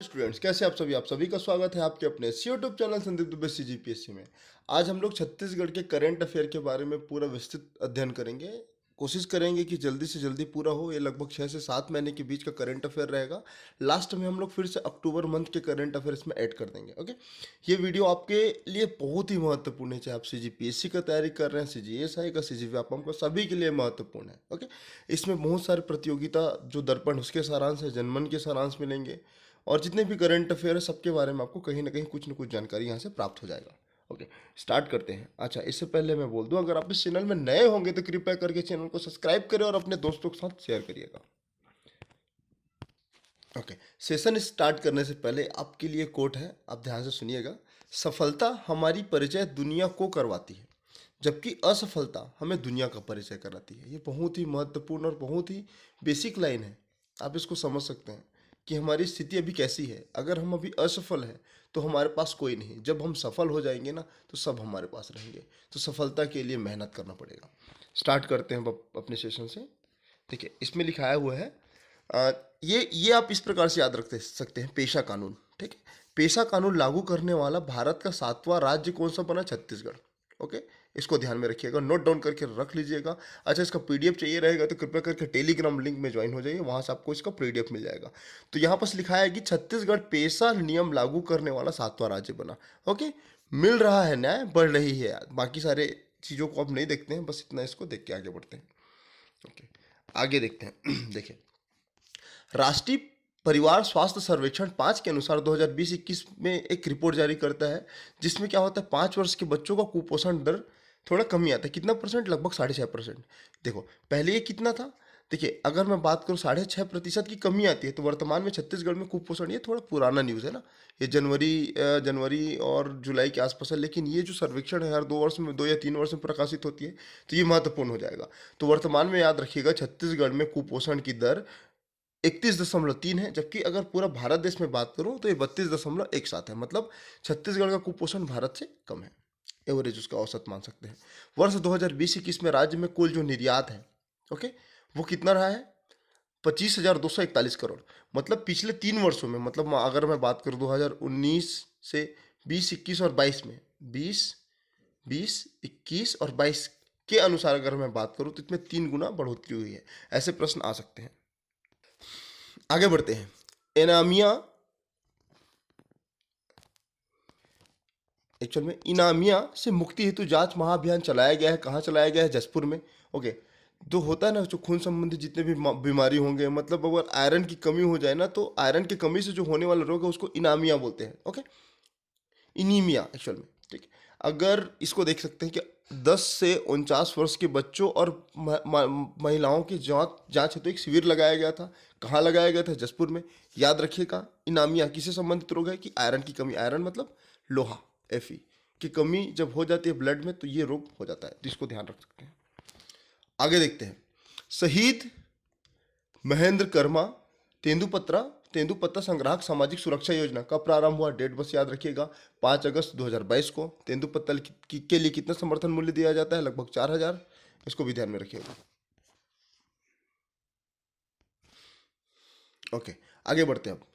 Students, कैसे आप सभी का स्वागत है आपके अपने YouTube channel Sandeep Dubey CGPSC में। आज हम लोग छत्तीसगढ़ के करंट अफेयर के बारे में पूरा विस्तृत अध्ययन करेंगे। कोशिश करेंगे कि जल्दी से जल्दी पूरा हो। ये लगभग 6 से 7 महीने के बीच का करंट अफेयर रहेगा। लास्ट में हम लोग फिर से अक्टूबर मंथ के करंट अफेयर इसमें ऐड कर देंगे। ओके, ये वीडियो आपके लिए बहुत ही महत्वपूर्ण है, चाहे आप सीजीपीएससी का तैयारी कर रहे हैं, सीजीएसआई का, सीजीव्यापम का, सभी के लिए महत्वपूर्ण है। ओके, इसमें बहुत सारे प्रतियोगिता जो दर्पण उसके सारांश है, जनमन के सारांश मिलेंगे और जितने भी करंट अफेयर है सबके बारे में आपको कहीं ना कहीं कुछ ना कुछ जानकारी यहाँ से प्राप्त हो जाएगा। ओके, स्टार्ट करते हैं। अच्छा, इससे पहले मैं बोल दूं, अगर आप इस चैनल में नए होंगे तो कृपया करके चैनल को सब्सक्राइब करें और अपने दोस्तों के साथ शेयर करिएगा। ओके, सेशन स्टार्ट करने से पहले आपके लिए कोट है, आप ध्यान से सुनिएगा। सफलता हमारी परिचय दुनिया को करवाती है, जबकि असफलता हमें दुनिया का परिचय कराती है। ये बहुत ही महत्वपूर्ण और बहुत ही बेसिक लाइन है। आप इसको समझ सकते हैं कि हमारी स्थिति अभी कैसी है। अगर हम अभी असफल हैं तो हमारे पास कोई नहीं, जब हम सफल हो जाएंगे ना तो सब हमारे पास रहेंगे। तो सफलता के लिए मेहनत करना पड़ेगा। स्टार्ट करते हैं अपने सेशन से। देखिए, इसमें लिखाया हुआ है, अ, ये आप इस प्रकार से याद रख सकते हैं। पेशा कानून, ठीक है। पेशा कानून लागू करने वाला भारत का 7वां राज्य कौन सा बना? छत्तीसगढ़। ओके, इसको ध्यान में रखिएगा, नोट डाउन करके रख लीजिएगा। अच्छा, इसका पीडीएफ चाहिए रहेगा तो कृपया करके टेलीग्राम लिंक में ज्वाइन हो जाइए, वहां से आपको इसका पीडीएफ मिल जाएगा। तो यहाँ पर लिखा है कि छत्तीसगढ़ पेशा नियम लागू करने वाला 7वां राज्य बना। ओके, मिल रहा है न्याय, बढ़ रही है। बाकी सारे चीज़ों को आप नहीं देखते हैं, बस इतना इसको देख के आगे बढ़ते हैं। ओके, आगे देखते हैं। देखिए, राष्ट्रीय परिवार स्वास्थ्य सर्वेक्षण 5 के अनुसार 2020-21 में एक रिपोर्ट जारी करता है, जिसमें क्या होता है, 5 वर्ष के बच्चों का कुपोषण दर थोड़ा कमी आता है। कितना परसेंट? लगभग 6.5%। देखो, पहले ये कितना था? देखिए, अगर मैं बात करूँ 6.5% की कमी आती है, तो वर्तमान में छत्तीसगढ़ में कुपोषण, ये थोड़ा पुराना न्यूज़ है ना, ये जनवरी और जुलाई के आसपास है। लेकिन ये जो सर्वेक्षण है हर 2 वर्ष में, 2 या 3 वर्ष में प्रकाशित होती है, तो ये महत्वपूर्ण हो जाएगा। तो वर्तमान में याद रखिएगा, छत्तीसगढ़ में कुपोषण की दर 31.3 है, जबकि अगर पूरा भारत देश में बात करूं तो ये 32.17 है। मतलब छत्तीसगढ़ का कुपोषण भारत से कम है, एवरेज उसका औसत मान सकते हैं। वर्ष 2020-21 में राज्य में कुल जो निर्यात है, ओके, वो कितना रहा है? 25,241 करोड़। मतलब पिछले 3 वर्षों में, मतलब अगर मैं बात करूं 2019 से 20-21 और 22 में, 20-21 और 22 के अनुसार अगर मैं बात करूं तो इसमें 3 गुना बढ़ोतरी हुई है। ऐसे प्रश्न आ सकते हैं। आगे बढ़ते हैं। एनामिया, एक्चुअल में इनामिया से मुक्ति हेतु जांच महाअभियान चलाया गया है। कहाँ चलाया गया है? जसपुर में। ओके, जो होता है ना, जो खून संबंधी जितने भी बीमारी होंगे, मतलब अगर आयरन की कमी हो जाए ना, तो आयरन की कमी से जो होने वाला रोग है उसको इनामिया बोलते हैं। ओके, इनीमिया एक्चुअल में, ठीक। अगर इसको देख सकते हैं कि 10 से 49 वर्ष के बच्चों और महिलाओं की जांच हेतु एक शिविर लगाया गया था। कहाँ लगाया गया था? जसपुर में। याद रखिएगा, इनामिया किससे संबंधित रोग है? कि आयरन की कमी, आयरन मतलब लोहा, Fe की कमी जब हो जाती है ब्लड में, तो ये रोग हो जाता है। तो इसको ध्यान रख सकते हैं। आगे देखते हैं। शहीद महेंद्र कर्मा तेंदुपत्ता तेंदुपत्ता संग्राहक सामाजिक सुरक्षा योजना का प्रारंभ हुआ। डेट बस याद रखिएगा, 5 अगस्त 2022 को। तेंदुपत्ता के लिए कितना समर्थन मूल्य दिया जाता है? लगभग 4,000। इसको भी ध्यान में रखिएगा। ओके, आगे बढ़ते हैं अब।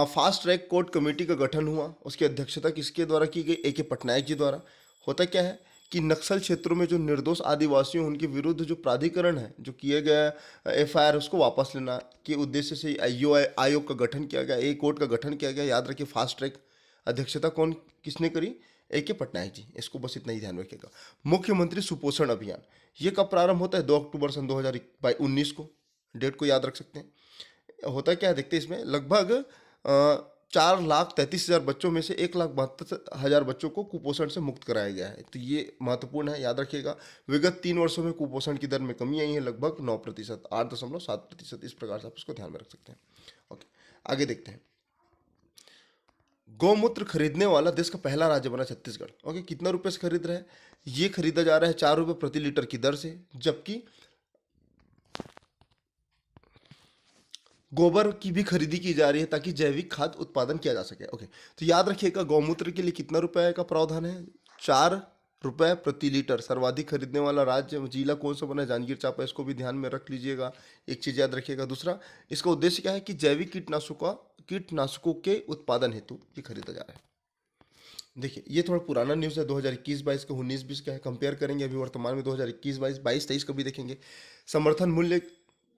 फास्ट ट्रैक कोर्ट कमेटी का गठन हुआ। उसकी अध्यक्षता किसके द्वारा की गई? A.K. पटनायक जी द्वारा। होता क्या है कि नक्सल क्षेत्रों में जो निर्दोष आदिवासियों, उनके विरुद्ध जो प्राधिकरण है, जो किए गए FIR, उसको वापस लेना के उद्देश्य से आयोग का गठन किया गया, एक कोर्ट का गठन किया गया। याद रखिए, फास्ट ट्रैक अध्यक्षता किसने करी? A.K. पटनायक जी। इसको बस इतना ही ध्यान रखिएगा। मुख्यमंत्री सुपोषण अभियान, ये कब प्रारंभ होता है? 2 अक्टूबर सन 2019 को। डेट को याद रख सकते हैं। होता क्या है, देखते हैं इसमें। लगभग 4,33,000 बच्चों में से 1,72,000 बच्चों को कुपोषण से मुक्त कराया गया है। तो ये महत्वपूर्ण है, याद रखिएगा। विगत 3 वर्षों में कुपोषण की दर में कमी आई है, लगभग 9%, 8.7%। इस प्रकार से आप इसको ध्यान में रख सकते हैं। ओके, आगे देखते हैं। गौमूत्र खरीदने वाला देश का पहला राज्य बना छत्तीसगढ़। ओके, कितना रुपए से खरीद रहे हैं? ये खरीदा जा रहा है 4 रुपये प्रति लीटर की दर से, जबकि गोबर की भी खरीदी की जा रही है ताकि जैविक खाद उत्पादन किया जा सके। ओके, तो याद रखिएगा, गौमूत्र के लिए कितना रुपए का प्रावधान है? 4 रुपए प्रति लीटर। सर्वाधिक खरीदने वाला राज्य जिला कौन सा बना है? जांजगीर चांपा। इसको भी ध्यान में रख लीजिएगा। एक चीज़ याद रखिएगा। दूसरा, इसका उद्देश्य क्या है? कि जैविक कीटनाशकों का कीटनाशकों के उत्पादन हेतु ये खरीदा जा रहा है। देखिए ये थोड़ा पुराना न्यूज़ है, 2021-22 का, 19-20 का है। कंपेयर करेंगे अभी वर्तमान में 2021-22, 22-23 का भी देखेंगे। समर्थन मूल्य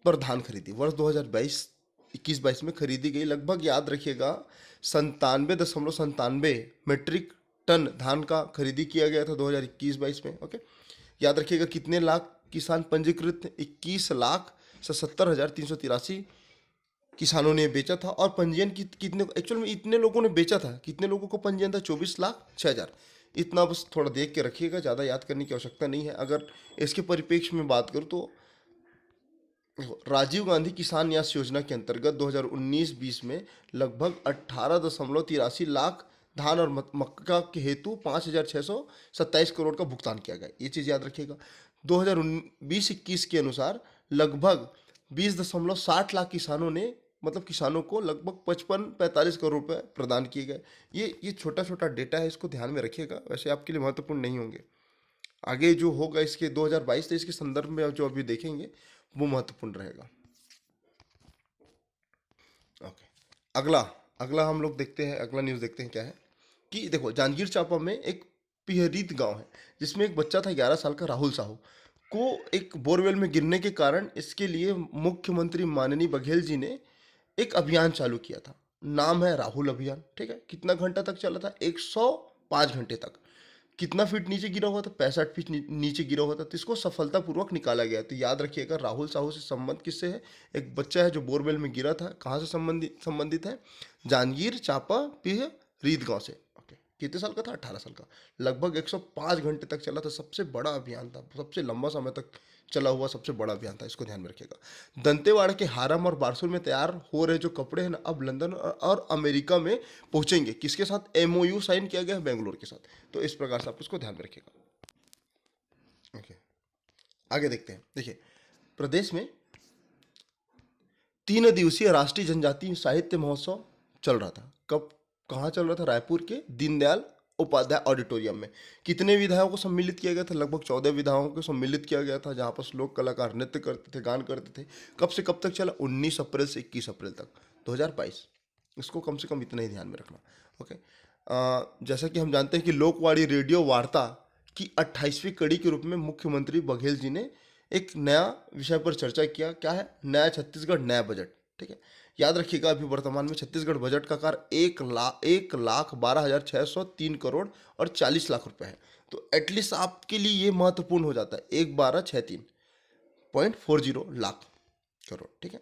पर धान खरीदी वर्ष 2022-21-22 में खरीदी गई लगभग, याद रखिएगा, 97.97 मीट्रिक टन धान का खरीदी किया गया था 2021-22 में। ओके, याद रखिएगा कितने लाख किसान पंजीकृत थे? 21,77,383 किसानों ने बेचा था। और पंजीयन कितने, एक्चुअल में इतने लोगों ने बेचा था, कितने लोगों को पंजीयन था? 24,06,000। इतना बस थोड़ा देख के रखिएगा, ज़्यादा याद करने की आवश्यकता नहीं है। अगर इसके परिप्रेक्ष्य में बात करूँ तो राजीव गांधी किसान न्यास योजना के अंतर्गत 2019-20 में लगभग 18.83 लाख धान और मक्का के हेतु 5,627 करोड़ का भुगतान किया गया। ये चीज़ याद रखिएगा। 2020-21 के अनुसार लगभग 20.60 लाख किसानों ने, मतलब किसानों को लगभग 55-45 करोड़ रुपए प्रदान किए गए। ये छोटा छोटा डेटा है, इसको ध्यान में रखिएगा। वैसे आपके लिए महत्वपूर्ण नहीं होंगे, आगे जो होगा इसके 2022-23 के संदर्भ में जो अभी देखेंगे वो महत्वपूर्ण रहेगा। ओके, अगला अगला हम लोग देखते हैं, अगला न्यूज़ देखते हैं क्या है कि देखो, जांजगीर चांपा में एक पिहरीत गांव है जिसमें एक बच्चा था 11 साल का, राहुल साहू, को एक बोरवेल में गिरने के कारण इसके लिए मुख्यमंत्री माननीय बघेल जी ने एक अभियान चालू किया था। नाम है राहुल अभियान। ठीक है, कितना घंटा तक चला था? 105 घंटे तक। कितना फीट नीचे गिरा हुआ था? 65 फीट नीचे गिरा हुआ था। तो इसको सफलतापूर्वक निकाला गया। तो याद रखिएगा, राहुल साहू से संबंध किससे है? एक बच्चा है जो बोरवेल में गिरा था। कहाँ से संबंधित है? जांजगीर चांपा पिह रीत गांव से। ओके, कितने साल का था? 18 साल का। लगभग 105 घंटे तक चला था। सबसे बड़ा अभियान था, सबसे लंबा समय तक चला हुआ सबसे बड़ा अभियान था। इसको ध्यान में रखिएगा। दंतेवाड़ा के हारम और बारसूर में तैयार हो रहे जो कपड़े हैं ना, अब लंदन और अमेरिका में पहुंचेंगे। किसके साथ? एमओयू साइन किया गया है बेंगलोर के साथ। तो इस प्रकार से आप इसको ध्यान में रखिएगा। ओके, आगे देखते हैं। देखिए, प्रदेश में 3 दिवसीय राष्ट्रीय जनजातीय साहित्य महोत्सव चल रहा था। कब, कहाँ चल रहा था? रायपुर के दीनदयाल उपाध्याय ऑडिटोरियम में। कितने विधाओं को सम्मिलित किया गया था? लगभग 14 विधाओं को सम्मिलित किया गया था, जहाँ पर लोक कलाकार नृत्य करते थे, गान करते थे। कब से कब तक चला? 19 अप्रैल से 21 अप्रैल तक 2022। इसको कम से कम इतना ही ध्यान में रखना। ओके, जैसा कि हम जानते हैं कि लोकवाणी रेडियो वार्ता की 28वीं कड़ी के रूप में मुख्यमंत्री बघेल जी ने एक नया विषय पर चर्चा किया। क्या है? नया छत्तीसगढ़, नया बजट। ठीक है, याद रखिएगा, अभी वर्तमान में छत्तीसगढ़ बजट का कार्य 1,12,603 करोड़ और 40 लाख रुपए है। तो एटलीस्ट आपके लिए ये महत्वपूर्ण हो जाता है, 1,12,603.40 लाख करोड़। ठीक है,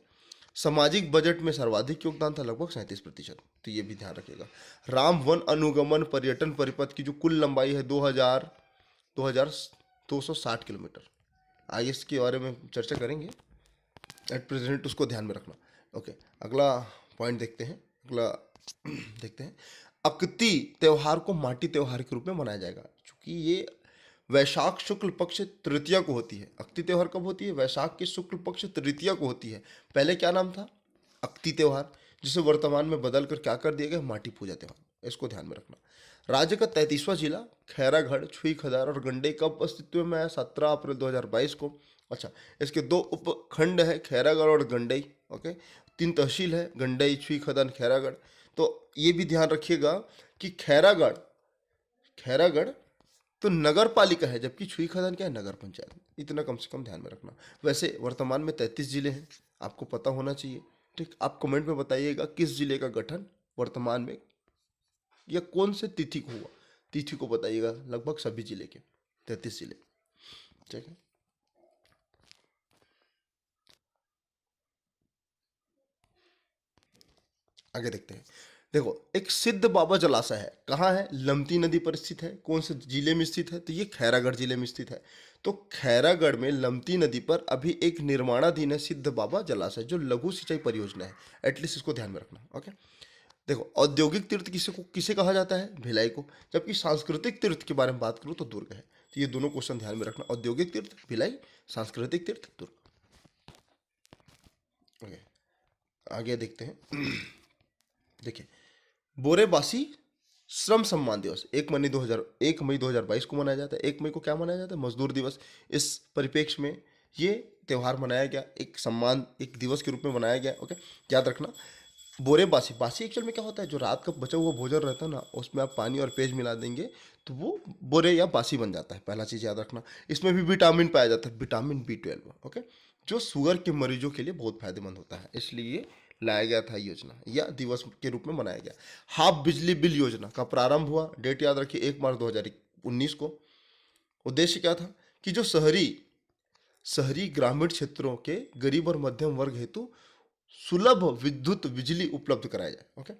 सामाजिक बजट में सर्वाधिक योगदान था, लगभग 37%। तो ये भी ध्यान रखिएगा। राम वन अनुगमन पर्यटन परिपथ की जो कुल लंबाई है 2,260 किलोमीटर। आगे इसके बारे में चर्चा करेंगे, एट प्रेजेंट उसको ध्यान में रखना। ओके, अगला पॉइंट देखते हैं। अगला देखते हैं, अक्ति त्योहार को माटी त्योहार के रूप में मनाया जाएगा, क्योंकि ये वैशाख शुक्ल पक्ष तृतीया को होती है। अक्ति त्योहार कब होती है? वैशाख के शुक्ल पक्ष तृतीया को होती है। पहले क्या नाम था? अक्ति त्योहार, जिसे वर्तमान में बदल कर क्या कर दिया गया? माटी पूजा त्योहार। इसको ध्यान में रखना। राज्य का 33वां जिला खैरागढ़, छुईखदार और गंडई कब अस्तित्व में आया? 17 अप्रैल 2022 को। अच्छा, इसके 2 उपखंड है, खैरागढ़ और गंडई। ओके, 3 तहसील है, गंडई, छुईखदार, खैरागढ़। तो ये भी ध्यान रखिएगा कि खैरागढ़ तो नगर पालिका है, जबकि छुईखदान क्या है? नगर पंचायत। इतना कम से कम ध्यान में रखना। वैसे वर्तमान में 33 जिले हैं, आपको पता होना चाहिए। ठीक, आप कमेंट में बताइएगा किस जिले का गठन वर्तमान में या कौन से तिथि को हुआ। तिथि को बताइएगा। लगभग सभी जिले के 33 जिले। ठीक है, आगे देखते हैं। देखो, एक सिद्ध बाबा जलाशय है, कहाँ है? लमती नदी पर स्थित है। कौन से जिले में स्थित है? तो ये खैरागढ़ जिले में स्थित है। तो खैरागढ़ में लमती नदी पर अभी एक निर्माणाधीन है सिद्ध बाबा जलाशय, जो लघु सिंचाई परियोजना है। एटलीस्ट इसको ध्यान में रखना। ओके, देखो, औद्योगिक तीर्थ किसे कहा जाता है? भिलाई को। जबकि सांस्कृतिक तीर्थ के बारे में बात करूँ तो दुर्ग है। तो ये दोनों क्वेश्चन ध्यान में रखना, औद्योगिक तीर्थ भिलाई, सांस्कृतिक तीर्थ दुर्ग। ओके, आगे देखते हैं। देखिए, बोरेबासी श्रम सम्मान दिवस 1 मई 2022 को मनाया जाता है। 1 मई को क्या मनाया जाता है? मजदूर दिवस। इस परिप्रेक्ष्य में ये त्यौहार मनाया गया, एक दिवस के रूप में मनाया गया। ओके, याद रखना। बोरे बासी बासी एक्चुअल में क्या होता है, जो रात का बचा हुआ भोजन रहता है ना, उसमें आप पानी और पेज मिला देंगे तो वो बोरे या बासी बन जाता है। पहला चीज़ याद रखना। इसमें भी विटामिन पाया जाता है, विटामिन B12, ओके, जो शुगर के मरीजों के लिए बहुत फायदेमंद होता है, इसलिए लाया गया था योजना या दिवस के रूप में मनाया गया। हाफ बिजली बिल योजना का प्रारंभ हुआ, डेट याद रखिए 1 मार्च 2019 को। उद्देश्य क्या था कि जो शहरी शहरी ग्रामीण क्षेत्रों के गरीब और मध्यम वर्ग हेतु सुलभ विद्युत बिजली उपलब्ध कराया जाए, ओके।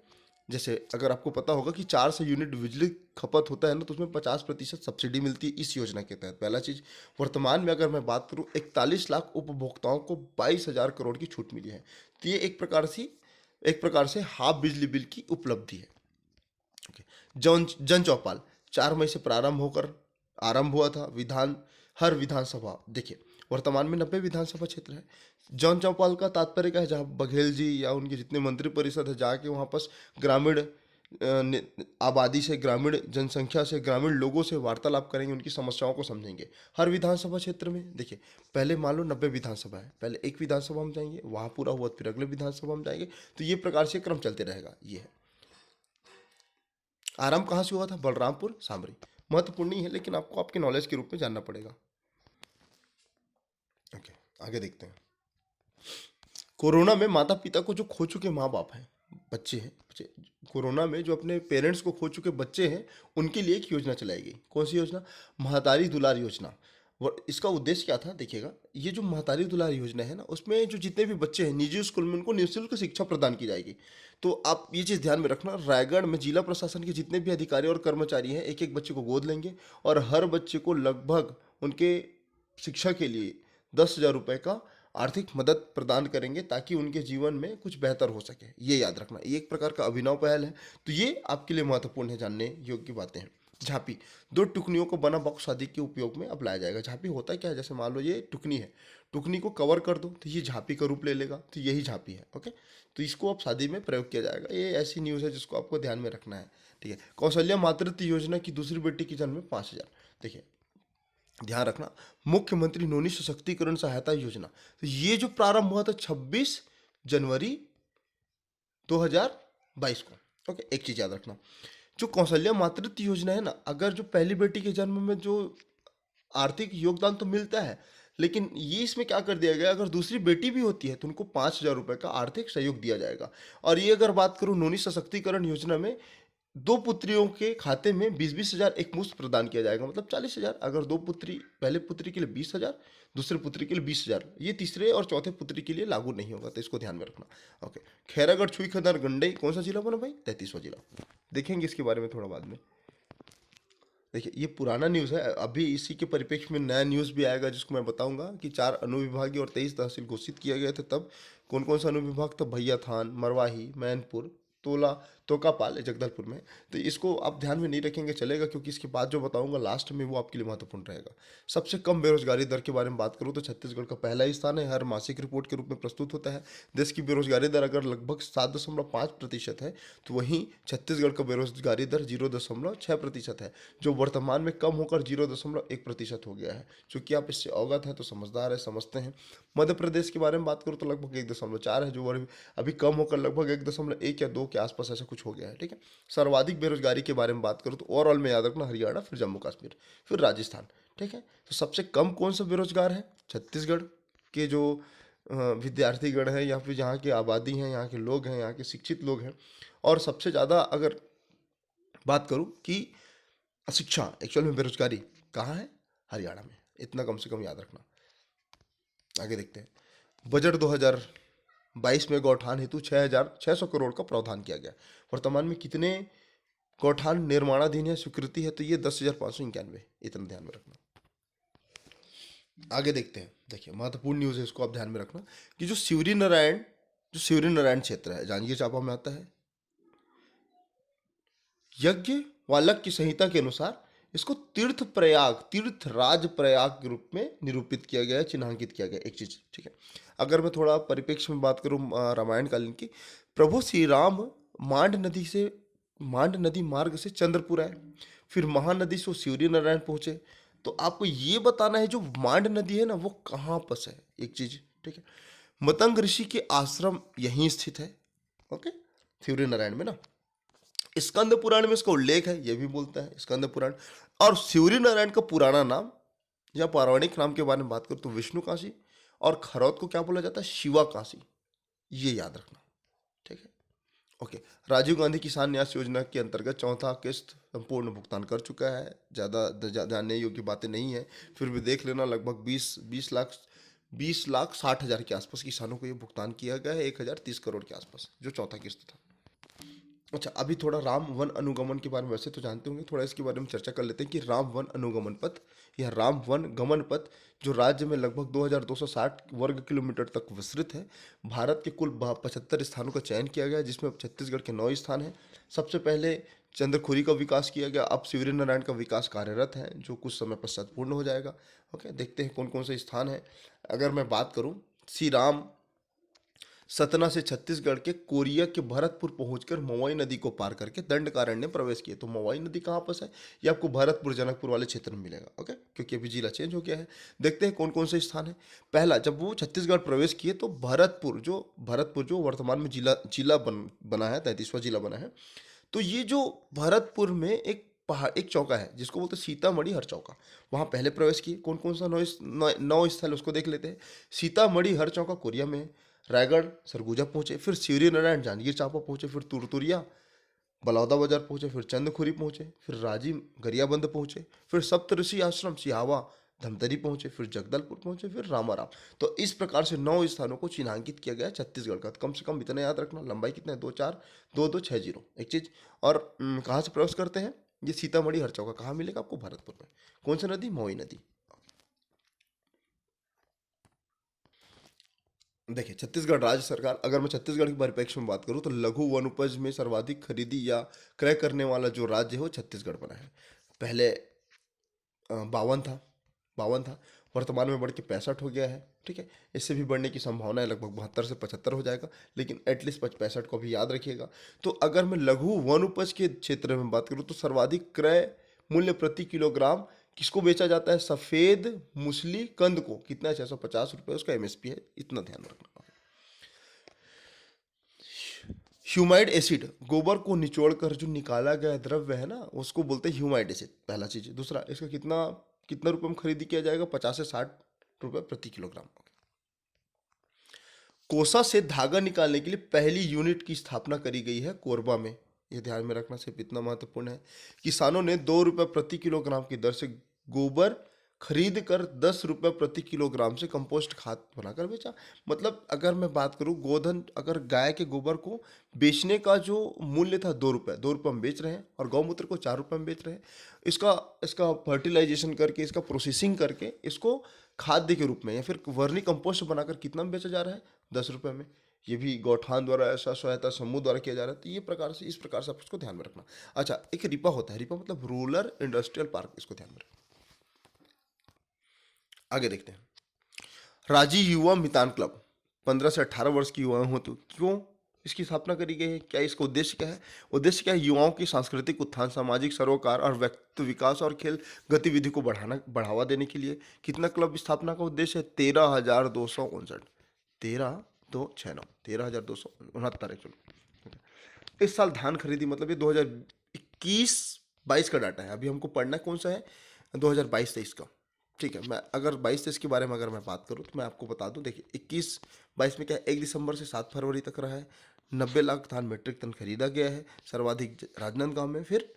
जैसे अगर आपको पता होगा कि 400 यूनिट बिजली खपत होता है ना, तो उसमें 50% सब्सिडी मिलती है इस योजना के तहत। पहला चीज, वर्तमान में अगर मैं बात करूं 41 लाख उपभोक्ताओं को 22,000 करोड़ की छूट मिली है। तो ये एक प्रकार से हाफ बिजली बिल की उपलब्धि है, ओके। जन चौपाल 4 मई से प्रारंभ होकर आरंभ हुआ था। हर विधानसभा, देखिए वर्तमान में 90 विधानसभा क्षेत्र है। जन चौपाल का तात्पर्य क्या है, जहाँ बघेल जी या उनके जितने मंत्री परिषद है जाके वहाँ पर ग्रामीण आबादी से, ग्रामीण जनसंख्या से, ग्रामीण लोगों से वार्तालाप करेंगे, उनकी समस्याओं को समझेंगे। हर विधानसभा क्षेत्र में देखिए, पहले मान लो 90 विधानसभा है, पहले एक विधानसभा हम जाएंगे, वहाँ पूरा हुआ फिर अगले विधानसभा हम जाएंगे, तो ये प्रकार से क्रम चलते रहेगा। ये है। आरंभ कहाँ से हुआ था? बलरामपुर सामरी। महत्वपूर्ण नहीं है, लेकिन आपको आपके नॉलेज के रूप में जानना पड़ेगा, ओके। आगे देखते हैं। कोरोना में माता पिता को जो खो चुके माँ बाप हैं, बच्चे, कोरोना में जो अपने पेरेंट्स को खो चुके बच्चे हैं, उनके लिए एक योजना चलाई गई। कौन सी योजना? महतारी दुलार योजना। इसका उद्देश्य क्या था देखिएगा, ये जो महतारी दुलार योजना है ना, उसमें जो जितने भी बच्चे हैं निजी स्कूल में, उनको निःशुल्क शिक्षा प्रदान की जाएगी। तो आप ये चीज़ ध्यान में रखना, रायगढ़ में जिला प्रशासन के जितने भी अधिकारी और कर्मचारी हैं, एक एक बच्चे को गोद लेंगे और हर बच्चे को लगभग उनके शिक्षा के लिए 10,000 रुपये का आर्थिक मदद प्रदान करेंगे, ताकि उनके जीवन में कुछ बेहतर हो सके। ये याद रखना, ये एक प्रकार का अभिनव पहल है। तो ये आपके लिए महत्वपूर्ण है, जानने योग्य बातें हैं। झांपी, 2 टुकनियों को बना बॉक्स शादी के उपयोग में अब लाया जाएगा। झांपी होता क्या है, जैसे मान लो ये टुकनी है, टुकनी को कवर कर दो तो ये झांपी का रूप ले लेगा, तो यही झांपी है, ओके। तो इसको अब शादी में प्रयोग किया जाएगा। ये ऐसी न्यूज़ है जिसको आपको ध्यान में रखना है, ठीक है। कौशल्या मातृत्व योजना की दूसरी बेटी की जन्म में 5,000। देखिए ध्यान रखना, मुख्यमंत्री नोनी सशक्तिकरण सहायता योजना, तो ये जो प्रारंभ हुआ था 26 जनवरी 2022 को, ओके। एक चीज याद रखना, जो कौशल्या मातृत्व योजना है ना, अगर जो पहली बेटी के जन्म में जो आर्थिक योगदान तो मिलता है, लेकिन ये इसमें क्या कर दिया गया, अगर दूसरी बेटी भी होती है तो उनको 5,000 रुपये का आर्थिक सहयोग दिया जाएगा। और ये अगर बात करूँ नोनी सशक्तिकरण योजना में, 2 पुत्रियों के खाते में 20-20 हज़ार एक मुश्त प्रदान किया जाएगा, मतलब 40,000। अगर 2 पुत्री, पहले पुत्री के लिए 20,000, दूसरे पुत्री के लिए 20,000, ये तीसरे और चौथे पुत्री के लिए लागू नहीं होगा, तो इसको ध्यान में रखना, ओके। खैरागढ़ छुई खदार गंडई कौन सा जिला बना भाई? 33वां जिला। देखेंगे इसके बारे में थोड़ा बाद में। देखिए ये पुराना न्यूज़ है, अभी इसी के परिप्रेक्ष्य में नया न्यूज़ भी आएगा, जिसको मैं बताऊंगा कि 4 अनुविभागीय और 23 तहसील घोषित किए गए थे। तब कौन कौन सा अनुविभाग था? भैया थान, मरवाही, मैनपुर, तोला, तोकापाल, जगदलपुर में। तो इसको आप ध्यान में नहीं रखेंगे चलेगा, क्योंकि इसके बाद जो बताऊंगा लास्ट में वो आपके लिए महत्वपूर्ण रहेगा। सबसे कम बेरोजगारी दर के बारे में बात करूँ तो छत्तीसगढ़ का पहला ही स्थान है, हर मासिक रिपोर्ट के रूप में प्रस्तुत होता है। देश की बेरोजगारी दर अगर लगभग 7.5% है, तो वहीं छत्तीसगढ़ का बेरोजगारी दर 0.6% है, जो वर्तमान में कम होकर 0.1% हो गया है। चूंकि आप इससे अवगत हैं तो समझदार है, समझते हैं। मध्य प्रदेश के बारे में बात करूँ तो लगभग 1.4 है, जो अभी कम होकर लगभग 1.1 या 2 के आसपास ऐसा कुछ हो गया है, ठीक है। सर्वाधिक बेरोजगारी के बारे में बात करूँ तो ओवरऑल में याद रखना, हरियाणा, फिर जम्मू कश्मीर, फिर राजस्थान, ठीक है। तो सबसे कम कौन सा बेरोजगार है? छत्तीसगढ़ के जो विद्यार्थीगण हैं, या फिर यहाँ की आबादी हैं, यहाँ के लोग हैं, यहाँ के शिक्षित लोग हैं। और सबसे ज़्यादा अगर बात करूँ कि शिक्षा एक्चुअल में बेरोजगारी कहाँ है? हरियाणा में। इतना कम से कम याद रखना। आगे देखते हैं। बजट 2022 में गौठान हेतु 6,600 करोड़ का प्रावधान किया गया। वर्तमान में कितने गौठान निर्माणाधीन है, स्वीकृति है? तो ये 10,591। इतना ध्यान में रखना। आगे देखते हैं। देखिए महत्वपूर्ण न्यूज़ है, इसको आप ध्यान में रखना कि जो शिवरी नारायण क्षेत्र है, जांजगीर चांपा में आता है, यज्ञ वालक की संहिता के अनुसार इसको तीर्थराज प्रयाग के रूप में निरूपित किया गया है, चिन्हांकित किया गया। एक चीज, ठीक है। अगर मैं थोड़ा परिप्रेक्ष्य में बात करूं रामायण कालीन की, प्रभु श्री राम मांड नदी मार्ग से चंद्रपुर आए, फिर महानदी से शिवरी नारायण पहुंचे। तो आपको ये बताना है जो मांड नदी है ना, वो कहाँ पर है, एक चीज, ठीक है। मतंग ऋषि के आश्रम यहीं स्थित है, ओके। सूर्य नारायण में ना। स्कंद पुराण में इसका उल्लेख है, ये भी बोलता है स्कंद पुराण। और सूर्य नारायण का पुराना नाम या पौराणिक नाम के बारे में बात करूं तो विष्णु काशी, और खरौत को क्या बोला जाता है, शिवा काशी, ये याद रखना। ठीक है, ओके। राजीव गांधी किसान न्यास योजना के अंतर्गत चौथा किस्त संपूर्ण भुगतान कर चुका है। ज़्यादा जानने योग्य बातें नहीं है, फिर भी देख लेना। लगभग 20 लाख 60 हज़ार के आसपास किसानों को ये भुगतान किया गया है, 1030 करोड़ के आसपास, जो चौथा किस्त था। अच्छा, अभी थोड़ा राम वन अनुगमन के बारे में वैसे तो जानते होंगे, थोड़ा इसके बारे में चर्चा कर लेते हैं कि राम वन अनुगमन पथ या राम वन गमन पथ जो राज्य में लगभग 2260 वर्ग किलोमीटर तक विस्तृत है, भारत के कुल 75 स्थानों का चयन किया गया है, जिसमें अब छत्तीसगढ़ के 9 स्थान हैं। सबसे पहले चंद्रखुरी का विकास किया गया, अब सूर्य नारायण का विकास कार्यरत है, जो कुछ समय पश्चात पूर्ण हो जाएगा। ओके, देखते हैं कौन कौन से स्थान हैं। अगर मैं बात करूं, श्री राम सतना से छत्तीसगढ़ के कोरिया के भरतपुर पहुंचकर मवाई नदी को पार करके दंडकारण्य प्रवेश किए। तो मवाई नदी कहाँ पर है, ये आपको भरतपुर जनकपुर वाले क्षेत्र में मिलेगा। ओके, क्योंकि अभी जिला चेंज हो गया है। देखते हैं कौन कौन से स्थान है। पहला, जब वो छत्तीसगढ़ प्रवेश किए तो भरतपुर जो वर्तमान में जिला बना है, 33वां जिला बना है। तो ये जो भरतपुर में एक चौका है जिसको बोलते हैं सीतामढ़ी हर चौका, वहाँ पहले प्रवेश किए। कौन कौन सा नौ स्थल उसको देख लेते हैं। सीतामढ़ी हर चौका कोरिया में है। रायगढ़ सरगुजा पहुंचे, फिर सूर्य नारायण जांजगीर चांपा पहुंचे, फिर तुरतुरिया बलौदा बाजार पहुंचे, फिर चंदखुरी पहुंचे, फिर राजिम गरियाबंद पहुंचे, फिर सप्तऋषि आश्रम सिहावा धमतरी पहुंचे, फिर जगदलपुर पहुंचे, फिर रामाराम। तो इस प्रकार से 9 स्थानों को चिन्हांकित किया गया है छत्तीसगढ़ का। तो कम से कम इतना याद रखना, लंबाई कितना है, 24260 एक चीज। और कहाँ से प्रवेश करते हैं, ये सीतामढ़ी हर चौका कहाँ मिलेगा आपको, भरतपुर में। कौन सी नदी, मवई नदी। देखिए, छत्तीसगढ़ राज्य सरकार, अगर मैं छत्तीसगढ़ के परिप्रेक्ष्य में बात करूं तो लघु वनोपज में सर्वाधिक खरीदी या क्रय करने वाला जो राज्य है वो छत्तीसगढ़ बना है। पहले 52 था, वर्तमान में बढ़ के 65 हो गया है। ठीक है, इससे भी बढ़ने की संभावना है, लगभग 72 से 75 हो जाएगा, लेकिन एटलीस्ट 65 को भी याद रखिएगा। तो अगर मैं लघु वन उपज के क्षेत्र में बात करूँ तो सर्वाधिक क्रय मूल्य प्रति किलोग्राम किसको बेचा जाता है, सफ़ेद मूसली कंद को। कितना है, 650 रुपये उसका एमएसपी है, इतना ध्यान रखना। ह्यूमाइड एसिड, गोबर को निचोड़कर जो निकाला गया द्रव्य है ना, उसको बोलते हैं ह्यूमाइड एसिड, पहला चीज। दूसरा, इसका कितना कितना रुपए में खरीदी किया जाएगा, 50 से 60 रुपए प्रति किलोग्राम। कोसा से धागा निकालने के लिए पहली यूनिट की स्थापना करी गई है कोरबा में। यह ध्यान में रखना सिर्फ इतना महत्वपूर्ण है। किसानों ने 2 रुपए प्रति किलोग्राम की दर से गोबर खरीद कर 10 रुपए प्रति किलोग्राम से कंपोस्ट खाद बनाकर बेचा। मतलब अगर मैं बात करूं, गोधन, अगर गाय के गोबर को बेचने का जो मूल्य था 2 रुपए हम बेच रहे हैं, और गौमूत्र को 4 रुपए में बेच रहे हैं। इसका इसका फर्टिलाइजेशन करके, इसका प्रोसेसिंग करके, इसको खाद्य के रूप में या फिर वर्मी कंपोस्ट बनाकर कितना में बेचा जा रहा है, 10 रुपए में। ये भी गौठान द्वारा, ऐसा सहायता समूह द्वारा किया जा रहा है। तो इस प्रकार से आप इसको ध्यान में रखना। अच्छा, एक रिपा होता है, रिपा मतलब रूरल इंडस्ट्रियल पार्क, इसको ध्यान में रखना। आगे देखते हैं। राजी युवा मितान क्लब, 15 से 18 वर्ष की युवाएं हो तो क्यों इसकी स्थापना करी गई है, क्या इसका उद्देश्य क्या है। उद्देश्य क्या है, युवाओं की सांस्कृतिक उत्थान, सामाजिक सरोकार और व्यक्ति विकास और खेल गतिविधि को बढ़ावा देने के लिए। कितना क्लब स्थापना का उद्देश्य है, 13,259, 13,269 एक्चुअली। इस साल धान खरीदी, मतलब ये 2021-22 का डाटा है, अभी हमको पढ़ना कौन सा है, 2022-23 का। ठीक है, मैं अगर 22-23 के बारे में अगर मैं बात करूँ तो मैं आपको बता दूं। देखिए, 21-22 में क्या है, 1 दिसंबर से 7 फरवरी तक रहा है। 90 लाख धान मीट्रिक टन खरीदा गया है। सर्वाधिक राजनांदगांव में, फिर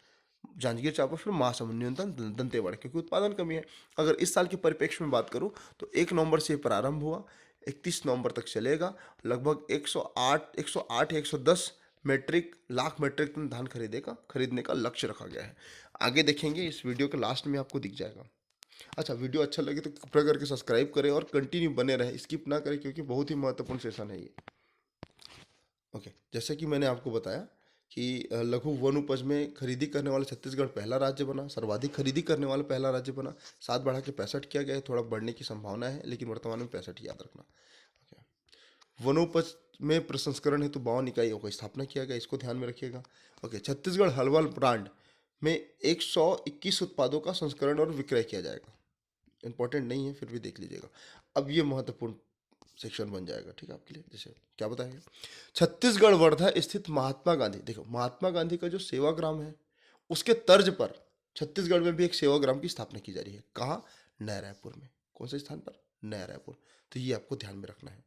जांजगीर चांपा, फिर महासमुंद, न्यूनतम दंतेवाड़ा, क्योंकि उत्पादन कमी है। अगर इस साल के परिप्रेक्ष्य में बात करूँ तो 1 नवंबर से प्रारंभ हुआ, 31 नवंबर तक चलेगा। लगभग 108 या 110 लाख मीट्रिक टन धान खरीदने का लक्ष्य रखा गया है। आगे देखेंगे, इस वीडियो के लास्ट में आपको दिख जाएगा। अच्छा, वीडियो अच्छा लगे तो कृपया करके सब्सक्राइब करें और कंटिन्यू बने रहे, स्किप ना करें, क्योंकि बहुत ही महत्वपूर्ण सेशन है ये। ओके, जैसे कि मैंने आपको बताया कि लघु वन उपज में खरीदी करने वाला छत्तीसगढ़ पहला राज्य बना, सर्वाधिक खरीदी करने वाला पहला राज्य बना। 7 बढ़ा के 65 किया गया है, थोड़ा बढ़ने की संभावना है, लेकिन वर्तमान में 65 याद रखना। वनोपज में प्रसंस्करण हेतु 52 इकाइयों का स्थापना किया गया, इसको ध्यान में रखिएगा। ओके, छत्तीसगढ़ हलवा ब्रांड में 121 उत्पादों का संस्करण और विक्रय किया जाएगा। इंपॉर्टेंट नहीं है, फिर भी देख लीजिएगा। अब ये महत्वपूर्ण सेक्शन बन जाएगा, ठीक है आपके लिए। जैसे क्या बताएंगे, छत्तीसगढ़ वर्धा स्थित महात्मा गांधी, देखो महात्मा गांधी का जो सेवाग्राम है उसके तर्ज पर छत्तीसगढ़ में भी एक सेवाग्राम की स्थापना की जा रही है। कहाँ? नया रायपुर में। कौन से स्थान पर? नया रायपुर। तो ये आपको ध्यान में रखना है।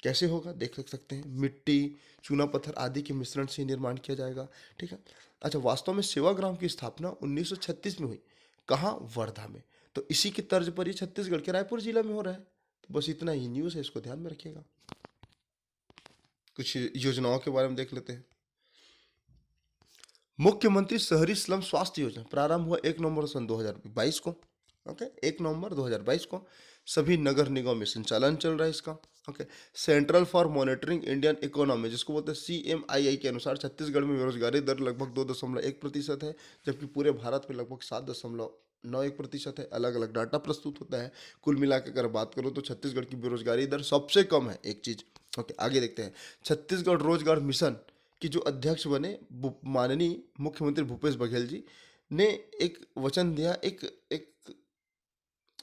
कैसे होगा देख सकते हैं, मिट्टी, चूना पत्थर आदि के मिश्रण से निर्माण किया जाएगा, ठीक है। अच्छा, वास्तव में सेवाग्राम की स्थापना 1936 में हुई। कहाँ? वर्धा में। तो इसी की तर्ज पर ये छत्तीसगढ़ के रायपुर जिला में हो रहा है। तो बस इतना ही न्यूज़ है, इसको ध्यान में रखिएगा। कुछ योजनाओं के बारे में देख लेते हैं। मुख्यमंत्री शहरी स्लम स्वास्थ्य योजना प्रारंभ हुआ 1 नवंबर सन 2022 को। ओके, 1 नवंबर 2022 को सभी नगर निगम में संचालन चल रहा है इसका। Okay, central for monitoring Indian economy, जिसको बोलते हैं CMII, के अनुसार छत्तीसगढ़ में बेरोजगारी दर लगभग 2.1% है, जबकि पूरे भारत में लगभग 7.91% है। अलग अलग डाटा प्रस्तुत होता है। कुल मिला के अगर बात करो तो छत्तीसगढ़ की बेरोजगारी दर सबसे कम है, एक चीज। ओके, आगे देखते हैं। छत्तीसगढ़ रोजगार मिशन कि जो अध्यक्ष बने माननीय मुख्यमंत्री भूपेश बघेल जी ने एक वचन दिया, एक एक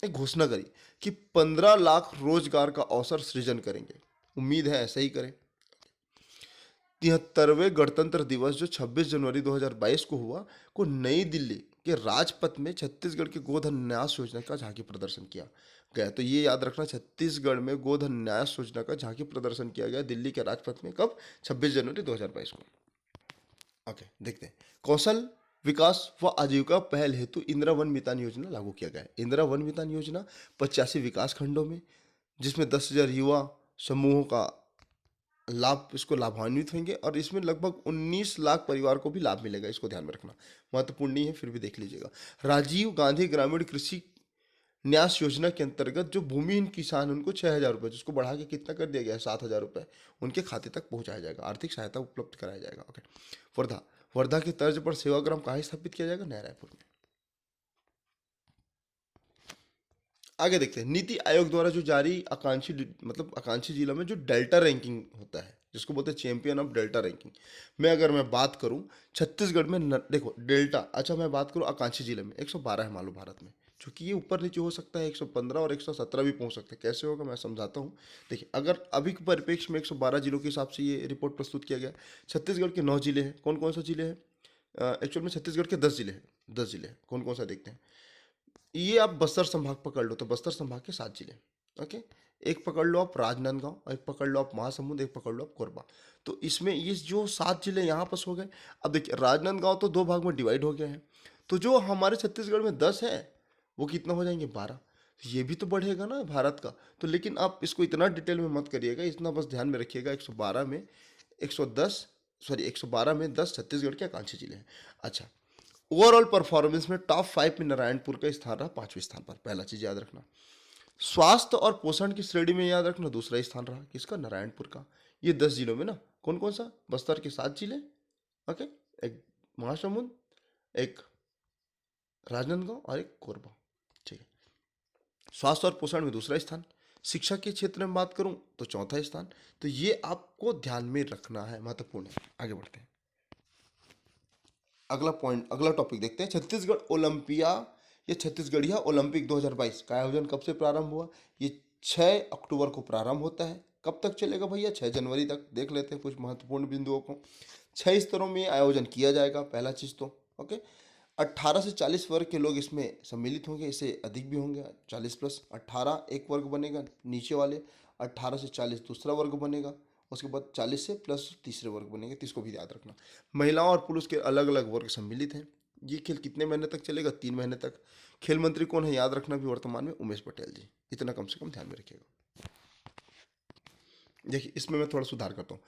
एक घोषणा करी कि 15 लाख रोजगार का अवसर सृजन करेंगे। उम्मीद है ऐसा ही करें। 73वें गणतंत्र दिवस जो 26 जनवरी 2022 को हुआ, को नई दिल्ली के राजपथ में छत्तीसगढ़ के गोधन न्यास योजना का झांकी प्रदर्शन किया गया। तो ये याद रखना, छत्तीसगढ़ में गोधन न्यास योजना का झांकी प्रदर्शन किया गया दिल्ली के राजपथ में। कब? 26 जनवरी 2022 को। ओके, देखते हैं। कौशल विकास व आजीविका पहल हेतु इंदिरा वन मितान योजना लागू किया गया है। इंदिरा वन मितान योजना 85 विकास खंडों में, जिसमें 10,000 युवा समूहों का लाभ, इसको लाभान्वित होंगे, और इसमें लगभग 19 लाख परिवार को भी लाभ मिलेगा। इसको ध्यान में रखना, महत्वपूर्ण नहीं है, फिर भी देख लीजिएगा। राजीव गांधी ग्रामीण कृषि न्यास योजना के अंतर्गत जो भूमिहीन किसान, उनको 6,000 रुपये, जिसको बढ़ा के कितना कर दिया गया है, 7,000 रुपये, उनके खाते तक पहुंचाया जाएगा, आर्थिक सहायता उपलब्ध कराया जाएगा। ओके, वर्धा, वर्धा की तर्ज पर सेवाग्राम कहाँ स्थापित किया जाएगा? नया रायपुर में। आगे देखते हैं। नीति आयोग द्वारा जो जारी आकांक्षी, मतलब आकांक्षी जिला में जो डेल्टा रैंकिंग होता है, जिसको बोलते हैं चैंपियन ऑफ डेल्टा रैंकिंग में, अगर मैं बात करूं छत्तीसगढ़ में देखो डेल्टा, अच्छा मैं बात करूं आकांक्षी जिले में 112 है मान लो भारत में, क्योंकि ये ऊपर नीचे हो सकता है, 115 और 117 भी पहुंच सकते हैं। कैसे होगा मैं समझाता हूँ। देखिए, अगर अभी के परिप्रेक्ष्य में 112 जिलों के हिसाब से ये रिपोर्ट प्रस्तुत किया गया। छत्तीसगढ़ के 9 जिले हैं। कौन कौन सा जिले हैं? एक्चुअल में छत्तीसगढ़ के 10 जिले हैं। 10 जिले हैं, कौन कौन सा देखते हैं। ये आप बस्तर संभाग पकड़ लो तो बस्तर संभाग के 7 जिले। ओके, एक पकड़ लो आप राजनांदगांव, एक पकड़ लो आप महासमुंद, एक पकड़ लो आप कोरबा। तो इसमें ये जो 7 जिले यहाँ पास हो गए। अब देखिए, राजनांदगांव तो 2 भाग में डिवाइड हो गया है। तो जो हमारे छत्तीसगढ़ में 10 है, वो कितना हो जाएंगे? 12। ये भी तो बढ़ेगा ना भारत का। तो लेकिन आप इसको इतना डिटेल में मत करिएगा, इतना बस ध्यान में रखिएगा। 112 में 110, सॉरी 112 में 10 छत्तीसगढ़ के आकांक्षी जिले हैं। अच्छा, ओवरऑल परफॉर्मेंस में टॉप 5 में नारायणपुर का स्थान रहा 5वें स्थान पर। पहला चीज याद रखना। स्वास्थ्य और पोषण की श्रेणी में याद रखना दूसरा स्थान रहा किसका? नारायणपुर का। ये 10 जिलों में ना, कौन कौन सा? बस्तर के 7 जिले, ओके, एक महासमुंद, एक राजनांदगांव और एक कोरबा, ठीक है। स्वास्थ्य और पोषण में दूसरा स्थान। शिक्षा के क्षेत्र में बात करूं तो चौथा स्थान। तो ये आपको ध्यान में रखना है, महत्वपूर्ण है। आगे बढ़ते हैं। अगला पॉइंट, अगला टॉपिक देखते हैं। छत्तीसगढ़ ओलंपिया या छत्तीसगढ़िया ओलंपिक 2022 का आयोजन कब से प्रारंभ हुआ? ये 6 अक्टूबर को प्रारंभ होता है। कब तक चलेगा भैया? 6 जनवरी तक। देख लेते हैं कुछ महत्वपूर्ण बिंदुओं को। 6 स्तरों में आयोजन किया जाएगा। पहला चीज तो ओके, 18 से 40 वर्ग के लोग इसमें सम्मिलित होंगे, इससे अधिक भी होंगे। 40+, 18 एक वर्ग बनेगा नीचे वाले, 18 से 40 दूसरा वर्ग बनेगा, उसके बाद 40 से प्लस तीसरे वर्ग बनेंगे। तो इसको भी याद रखना। महिलाओं और पुरुष के अलग अलग वर्ग सम्मिलित हैं। ये खेल कितने महीने तक चलेगा? 3 महीने तक। खेल मंत्री कौन है याद रखना भी वर्तमान में? उमेश पटेल जी। इतना कम से कम ध्यान में रखिएगा। देखिए, इसमें मैं थोड़ा सुधार करता हूँ।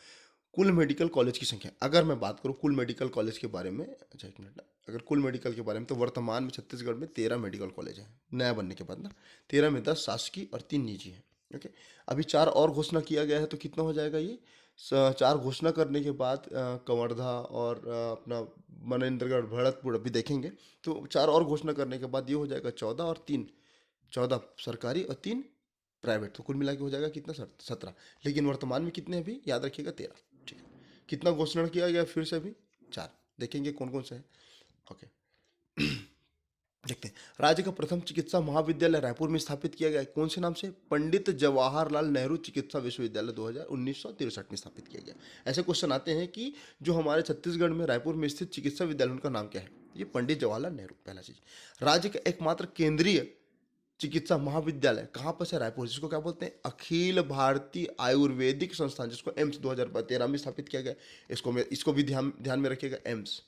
कुल मेडिकल कॉलेज की संख्या, अगर मैं बात करूँ कुल मेडिकल कॉलेज के बारे में, अच्छा एक मिनट, अगर कुल मेडिकल के बारे में, तो वर्तमान में छत्तीसगढ़ में 13 मेडिकल कॉलेज हैं नया बनने के बाद ना। 13 में 10 शासकीय और 3 निजी हैं। ओके, अभी 4 और घोषणा किया गया है। तो कितना हो जाएगा ये? 4 घोषणा करने के बाद कवर्धा और अपना मनेन्द्रगढ़, भरतपुर अभी देखेंगे। तो 4 और घोषणा करने के बाद ये हो जाएगा 14 और 3, 14 सरकारी और 3 प्राइवेट। तो कुल मिला के हो जाएगा कितना? 17। लेकिन वर्तमान में कितने अभी? याद रखिएगा 13। ठीक है, कितना घोषणा किया गया फिर से? अभी 4। देखेंगे कौन कौन से है। ओके, देखते हैं, राज्य का प्रथम चिकित्सा महाविद्यालय रायपुर में स्थापित किया गया है। कौन से नाम से? पंडित जवाहरलाल नेहरू चिकित्सा विश्वविद्यालय 1963 में स्थापित किया गया। ऐसे क्वेश्चन आते हैं कि जो हमारे छत्तीसगढ़ में रायपुर में स्थित चिकित्सा विद्यालय उनका नाम क्या है? ये पंडित जवाहरलाल नेहरू, पहला चीज। राज्य का एकमात्र केंद्रीय चिकित्सा महाविद्यालय कहाँ पर है? रायपुर, जिसको क्या बोलते हैं? अखिल भारतीय आयुर्वेदिक संस्थान, जिसको एम्स 2013 में स्थापित किया गया। इसको भी ध्यान में रखिएगा, एम्स,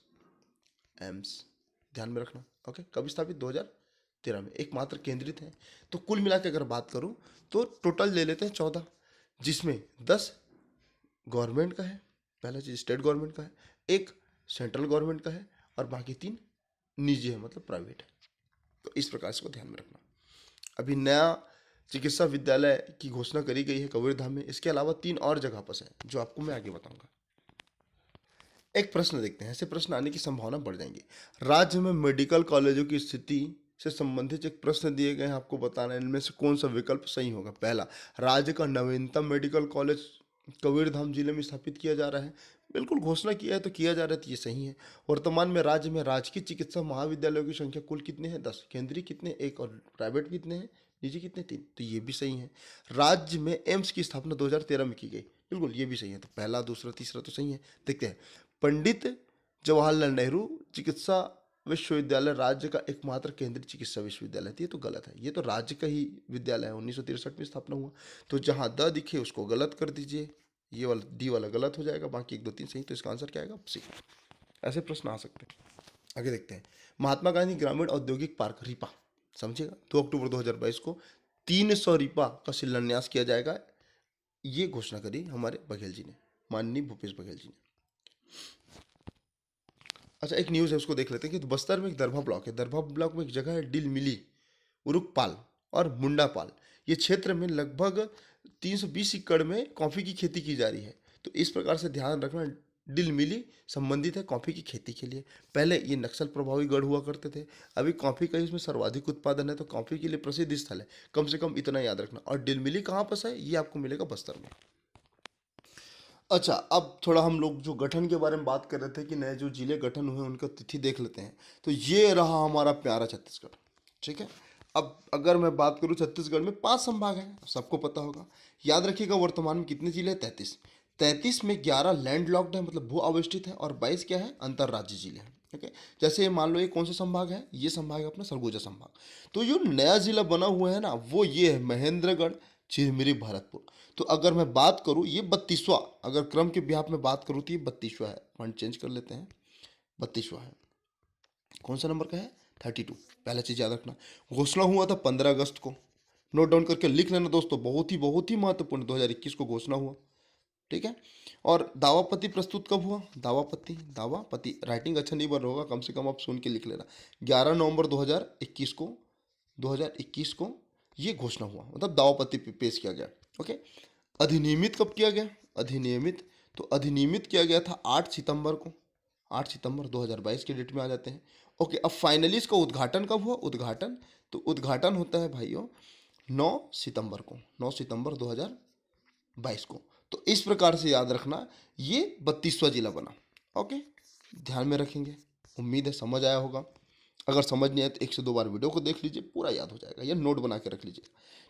एम्स ध्यान में रखना। ओके, कब स्थापित? 2013 में। एकमात्र केंद्रित है। तो कुल मिला के अगर बात करूं तो टोटल ले लेते हैं 14, जिसमें 10 गवर्नमेंट का है, पहला चीज स्टेट गवर्नमेंट का है, एक सेंट्रल गवर्नमेंट का है और बाकी 3 निजी है, मतलब प्राइवेट है। तो इस प्रकार इसको ध्यान में रखना। अभी नया चिकित्सा विद्यालय की घोषणा करी गई है कबीरधाम में। इसके अलावा 3 और जगह पर है जो आपको मैं आगे बताऊंगा। एक प्रश्न देखते हैं, ऐसे प्रश्न आने की संभावना बढ़ जाएंगी। राज्य में मेडिकल कॉलेजों की स्थिति से संबंधित एक प्रश्न दिए गए हैं, आपको बताना है इनमें से कौन सा विकल्प सही होगा। पहला, राज्य का नवीनतम मेडिकल कॉलेज कबीरधाम जिले में स्थापित किया जा रहा है। बिल्कुल घोषणा किया है तो किया जा रहा है, तो ये सही है। वर्तमान में राज्य में राजकीय चिकित्सा महाविद्यालयों की संख्या कुल कितने हैं? 10। केंद्रीय कितने? 1। और प्राइवेट कितने हैं? निजी कितने? 3। तो ये भी सही है। राज्य में एम्स की स्थापना 2013 में की गई। बिल्कुल ये भी सही है। तो पहला, दूसरा, तीसरा तो सही है। देखते हैं, पंडित जवाहरलाल नेहरू चिकित्सा विश्वविद्यालय राज्य का एकमात्र केंद्रीय चिकित्सा विश्वविद्यालय है। ये तो गलत है, ये तो राज्य का ही विद्यालय है, 1963 में स्थापना हुआ। तो जहां द दिखे उसको गलत कर दीजिए, ये वाला डी वाला गलत हो जाएगा, बाकी 1 2 3 सही। तो इसका आंसर क्या आएगा? सी। ऐसे प्रश्न आ सकते हैं। आगे देखते हैं, महात्मा गांधी ग्रामीण औद्योगिक पार्क रिपा, समझिएगा, 2 अक्टूबर 2022 को 300 रिपा का शिलान्यास किया जाएगा। ये घोषणा करी हमारे बघेल जी ने, माननीय भूपेश बघेल जी ने। अच्छा, एक न्यूज़ है उसको देख लेते हैं कि बस्तर में एक दरभा ब्लॉक है। दरभा ब्लॉक में एक जगह है डिल मिली, उरुकपाल और मुंडापाल। ये क्षेत्र में लगभग 320 एकड़ में कॉफ़ी की खेती की जा रही है। तो इस प्रकार से ध्यान रखना, डिल मिली संबंधित है कॉफ़ी की खेती के लिए। पहले ये नक्सल प्रभावी गढ़ हुआ करते थे, अभी कॉफ़ी का इसमें सर्वाधिक उत्पादन है, तो कॉफ़ी के लिए प्रसिद्ध स्थल है, कम से कम इतना याद रखना। और डिल मिली कहाँ पर है? ये आपको मिलेगा बस्तर में। अच्छा, अब थोड़ा हम लोग जो गठन के बारे में बात कर रहे थे कि नए जो जिले गठन हुए उनका तिथि देख लेते हैं। तो ये रहा हमारा प्यारा छत्तीसगढ़, ठीक है। अब अगर मैं बात करूँ, छत्तीसगढ़ में 5 संभाग हैं, सबको पता होगा। याद रखिएगा, वर्तमान में कितने जिले हैं? 33। 33 में 11 लैंड लॉक्ड है, मतलब भू अवस्थित है, और 22 क्या है? अंतर्राज्यीय जिले हैं। ओके, जैसे मान लो ये कौन सा संभाग है? ये संभाग है अपना सरगुजा संभाग। तो जो नया जिला बना हुआ है ना, वो ये है महेंद्रगढ़, चिरमिरी, भरतपुर। तो अगर मैं बात करूं, ये 32वां, अगर क्रम के बिहाफ में बात करूं तो ये 32वां है। पॉइंट चेंज कर लेते हैं, 32वां है। कौन सा नंबर का है? 32। पहला चीज याद रखना, घोषणा हुआ था 15 अगस्त को। नोट डाउन करके लिख लेना दोस्तों, बहुत ही महत्वपूर्ण, 2021 को घोषणा हुआ, ठीक है। और दावापति प्रस्तुत कब हुआ? दावापति राइटिंग अच्छा नहीं बन रहा होगा, कम से कम आप सुन के लिख लेना। 11 नवंबर 2021 को ये घोषणा हुआ, मतलब दावापति पेश किया गया। ओके, अधिनियमित कब किया गया? अधिनियमित किया गया था 8 सितंबर को। 8 सितंबर 2022 के डेट में आ जाते हैं। ओके, अब फाइनली इसका उद्घाटन कब हुआ? तो उद्घाटन होता है भाइयों 9 सितंबर को, 9 सितंबर 2022 को। तो इस प्रकार से याद रखना, ये 32वां जिला बना। ओके, ध्यान में रखेंगे। उम्मीद है समझ आया होगा। अगर समझ नहीं आए तो 1 से 2 बार वीडियो को देख लीजिए, पूरा याद हो जाएगा, या नोट बना के रख लीजिए,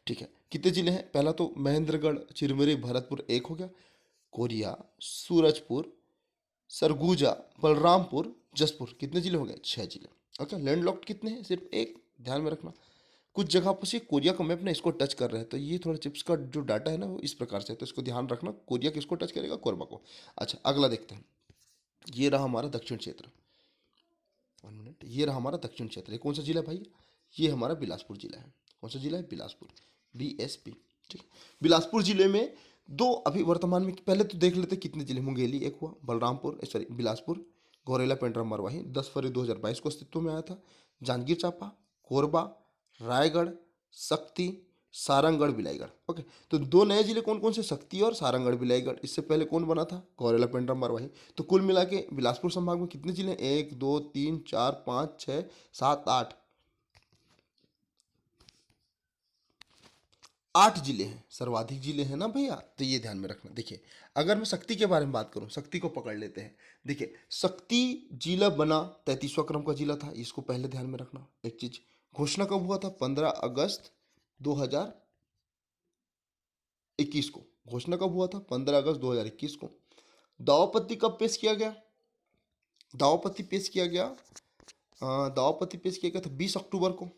ठीक है। कितने जिले हैं? पहला तो महेंद्रगढ़, चिरमिरी, भरतपुर 1 हो गया। कोरिया, सूरजपुर, सरगुजा, बलरामपुर, जसपुर, कितने जिले हो गए? 6 जिले। ओके, लैंडलॉक्ड कितने हैं? सिर्फ 1, ध्यान में रखना। कुछ जगह पर से कोरिया का मैप ना इसको टच कर रहा है, तो ये थोड़ा चिप्स का जो डाटा है ना वो इस प्रकार से है, तो इसको ध्यान रखना, कोरिया किसको टच करेगा? कोरबा को। अच्छा, अगला देखते हैं, ये रहा हमारा दक्षिण क्षेत्र। 1 मिनट, ये रहा हमारा दक्षिण क्षेत्र। ये कौन सा जिला है भाई? ये हमारा बिलासपुर जिला है। कौन सा जिला है? बिलासपुर, BSP, ठीक है। बिलासपुर जिले में 2 अभी वर्तमान में, पहले तो देख लेते कितने जिले। मुंगेली 1 हुआ, बिलासपुर, गौरेला, पेंड्रा, मरवाही 10 फरवरी 2022 को अस्तित्व में आया था। जांजगीर चांपा, कोरबा, रायगढ़, शक्ति, सारंगगढ़, बिलाईगढ़। ओके, तो 2 नए जिले कौन कौन से? शक्ति और सारंगगढ़, बिलाईगढ़। इससे पहले कौन बना था? गौरेला, पेंड्रा, मरवाही। तो कुल मिला के बिलासपुर संभाग में कितने जिले? 1 2 3 4 5 6 7 8, 8 जिले हैं, सर्वाधिक जिले हैं ना भैया, तो ये ध्यान में रखना। देखिए अगर मैं शक्ति के बारे में बात करूं, शक्ति को पकड़ लेते हैं। देखिए शक्ति जिला बना 33वां क्रम का जिला था, इसको पहले ध्यान में रखना। एक चीज, घोषणा कब हुआ था? 15 अगस्त 2021 को। घोषणा कब हुआ था? 15 अगस्त 2021 को। दावापत्ति कब पेश किया गया? दावापत्ति पेश किया गया दावापत्ति पेश किया गया था 20 अक्टूबर को,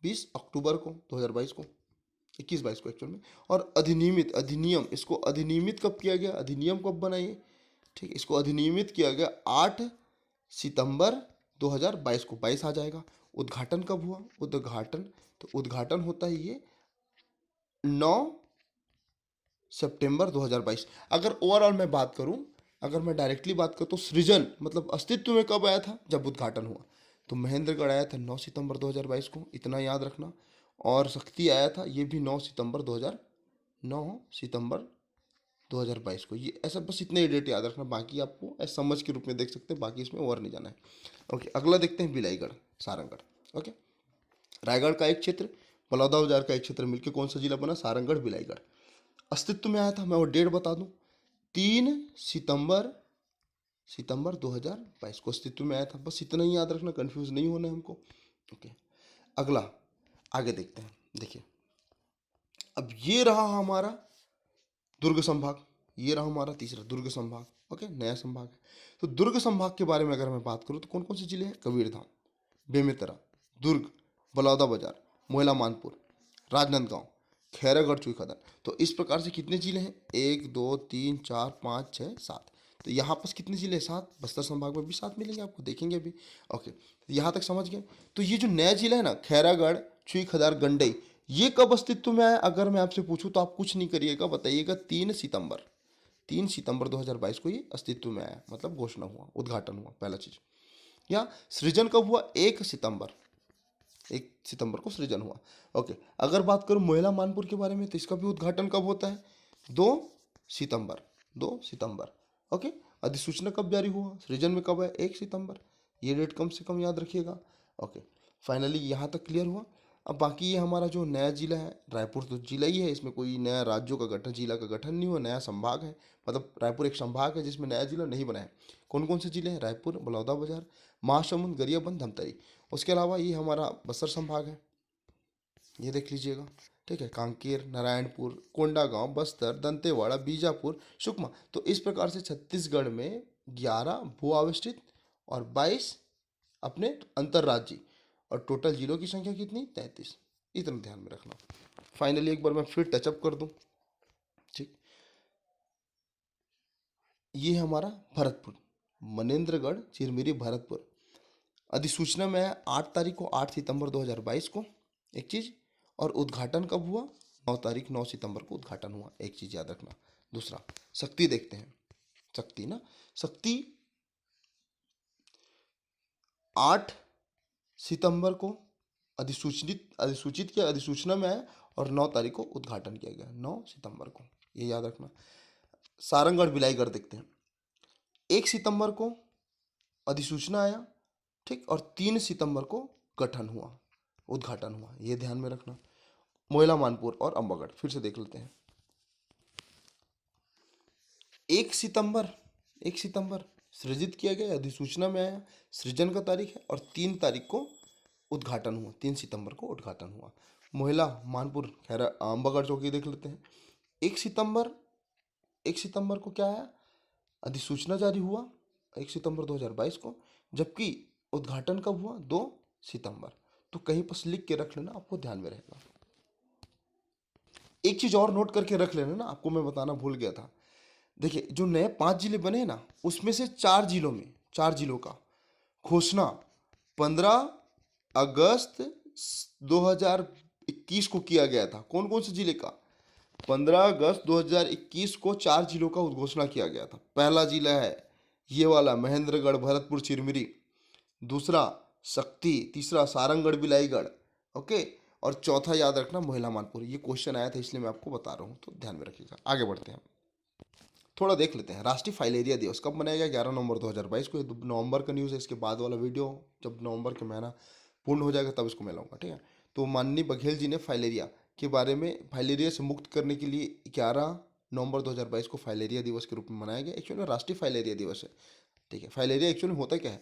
20 अक्टूबर को 2022 को, 21-22 को एक्चुअल में। और अधिनियम, इसको अधिनियमित कब किया गया? अधिनियम कब बनाइए? ठीक है, इसको अधिनियमित किया गया 8 सितंबर 2022 को, 22 आ जाएगा। उद्घाटन कब हुआ? तो उद्घाटन होता है ये 9 सितंबर 2022। अगर ओवरऑल मैं बात करूं, अगर मैं डायरेक्टली बात करूं तो सृजन मतलब अस्तित्व में कब आया था? जब उद्घाटन हुआ। तो महेंद्रगढ़ आया था 9 सितंबर 2022 को, इतना याद रखना। और शक्ति आया था ये भी 9 सितंबर 2022 को। ये ऐसा बस इतने डेट याद रखना, बाकी आपको ऐसा समझ के रूप में देख सकते हैं, बाकी इसमें ओवर नहीं जाना है। ओके, अगला देखते हैं बिलाईगढ़, सारंगढ़। ओके, रायगढ़ का एक क्षेत्र, बलौदाबाजार का एक क्षेत्र मिलकर कौन सा जिला बना? सारंगढ़ बिलाईगढ़। अस्तित्व में आया था, मैं वो डेट बता दूं, 3 सितंबर 2022 को अस्तित्व में आया था। बस इतना ही याद रखना, कंफ्यूज नहीं होना है हमको। ओके, अगला आगे देखते हैं। देखिए अब ये रहा हमारा दुर्ग संभाग, ये रहा हमारा तीसरा दुर्ग संभाग। ओके, नया संभाग है। तो दुर्ग संभाग के बारे में अगर मैं बात करूं तो कौन कौन से जिले हैं? कबीरधाम, बेमेतरा, दुर्ग, बलौदाबाजार, मोहला मानपुर, राजनांदगांव, खैरागढ़, चुईखदान। तो इस प्रकार से कितने जिले हैं? 1 2 3 4 5 6 7। तो यहाँ पर कितने जिले? 7। बस्तर संभाग में भी 7 मिलेंगे आपको, देखेंगे अभी। ओके, तो यहाँ तक समझ गए। तो ये जो नया जिला है ना, खैरागढ़, चुईखदार, गंडई, ये कब अस्तित्व में आया? अगर मैं आपसे पूछूं तो आप कुछ नहीं करिएगा, बताइएगा 3 सितंबर 2022 को ये अस्तित्व में आया, मतलब घोषणा हुआ, उद्घाटन हुआ, पहला चीज। या सृजन कब हुआ? 1 सितंबर को सृजन हुआ। ओके, अगर बात करूं मोहला मानपुर के बारे में तो इसका भी उद्घाटन कब होता है? 2 सितंबर, 2 सितंबर। ओके, अधिसूचना कब जारी हुआ? सृजन में कब है? 1 सितंबर। ये डेट कम से कम याद रखिएगा। ओके, फाइनली यहाँ तक क्लियर हुआ। अब बाकी ये हमारा जो नया जिला है, रायपुर तो जिला ही है, इसमें कोई नया राज्यों का गठन, जिला का गठन नहीं हुआ, नया संभाग है। मतलब रायपुर एक संभाग है जिसमें नया जिला नहीं बना है। कौन कौन से जिले हैं? रायपुर, बलौदाबाजार, महासमुंद, गरियाबंद, धमतरी। उसके अलावा ये हमारा बस्तर संभाग है, ये देख लीजिएगा। ठीक है, कांकेर, नारायणपुर, कोंडागांव, बस्तर, दंतेवाड़ा, बीजापुर, सुकमा। तो इस प्रकार से छत्तीसगढ़ में 11 भू आविष्टित और 22 अपने अंतर्राज्यीय, और टोटल जिलों की संख्या कितनी? 33। इतना ध्यान में रखना। फाइनली एक बार मैं फिर टचअप कर दूं। ठीक, ये हमारा भरतपुर, मनेन्द्रगढ़, चिरमिरी, भरतपुर। अधिसूचना में है 8 तारीख को, 8 सितंबर 2022 को, एक चीज। और उद्घाटन कब हुआ? 9 सितंबर को उद्घाटन हुआ, एक चीज याद रखना। दूसरा, शक्ति देखते हैं। शक्ति ना, शक्ति 8 सितंबर को अधिसूचित किया, अधिसूचना में आया, और 9 तारीख को उद्घाटन किया गया, 9 सितंबर को, ये याद रखना। सारंगढ़ बिलाईगढ़ देखते हैं। 1 सितंबर को अधिसूचना आया, ठीक, और 3 सितंबर को गठन हुआ, उद्घाटन हुआ, ये ध्यान में रखना। मोहला मानपुर और अंबागढ़ फिर से देख लेते हैं। 1 सितंबर, 1 सितंबर सृजित किया गया, अधिसूचना में आया, सृजन का तारीख है, और 3 तारीख को उद्घाटन हुआ, 3 सितंबर को उद्घाटन हुआ। मोहला मानपुर खैरा अंबागढ़ चौकी देख लेते हैं। 1 सितंबर, 1 सितंबर को क्या आया? अधिसूचना जारी हुआ 1 सितंबर 2022 को, जबकि उद्घाटन कब हुआ? 2 सितंबर। तो कहीं पर लिख के रख लेना, आपको ध्यान में रहेगा। एक चीज और नोट करके रख लेना ना, आपको मैं बताना भूल गया था। देखिए जो नए 5 जिले बने हैं ना, उसमें से 4 जिलों का घोषणा 15 अगस्त 2021 को किया गया था। कौन कौन से जिले का? 15 अगस्त 2021 को 4 जिलों का उद्घोषणा किया गया था। पहला जिला है ये वाला महेंद्रगढ़, भरतपुर, चिरमिरी। दूसरा शक्ति, तीसरा सारंगढ़, बिलाईगढ़। ओके, और चौथा याद रखना मोहला मानपुर। ये क्वेश्चन आया था इसलिए मैं आपको बता रहा हूँ, तो ध्यान में रखिएगा। आगे बढ़ते हैं, थोड़ा देख लेते हैं। राष्ट्रीय फाइलेरिया दिवस कब मनाया गया? 11 नवंबर 2022 को। नवंबर का न्यूज़ है, इसके बाद वाला वीडियो जब नवंबर का महीना पूर्ण हो जाएगा तब इसको मैं लाऊंगा, ठीक है। तो माननीय बघेल जी ने फाइलेरिया के बारे में फाइलेरिया से मुक्त करने के लिए 11 नवंबर 2022 को फाइलेरिया दिवस के रूप में मनाया गया। एक्चुअली में राष्ट्रीय फाइलेरिया दिवस है। ठीक है, फाइलेरिया एक्चुअली होता क्या है,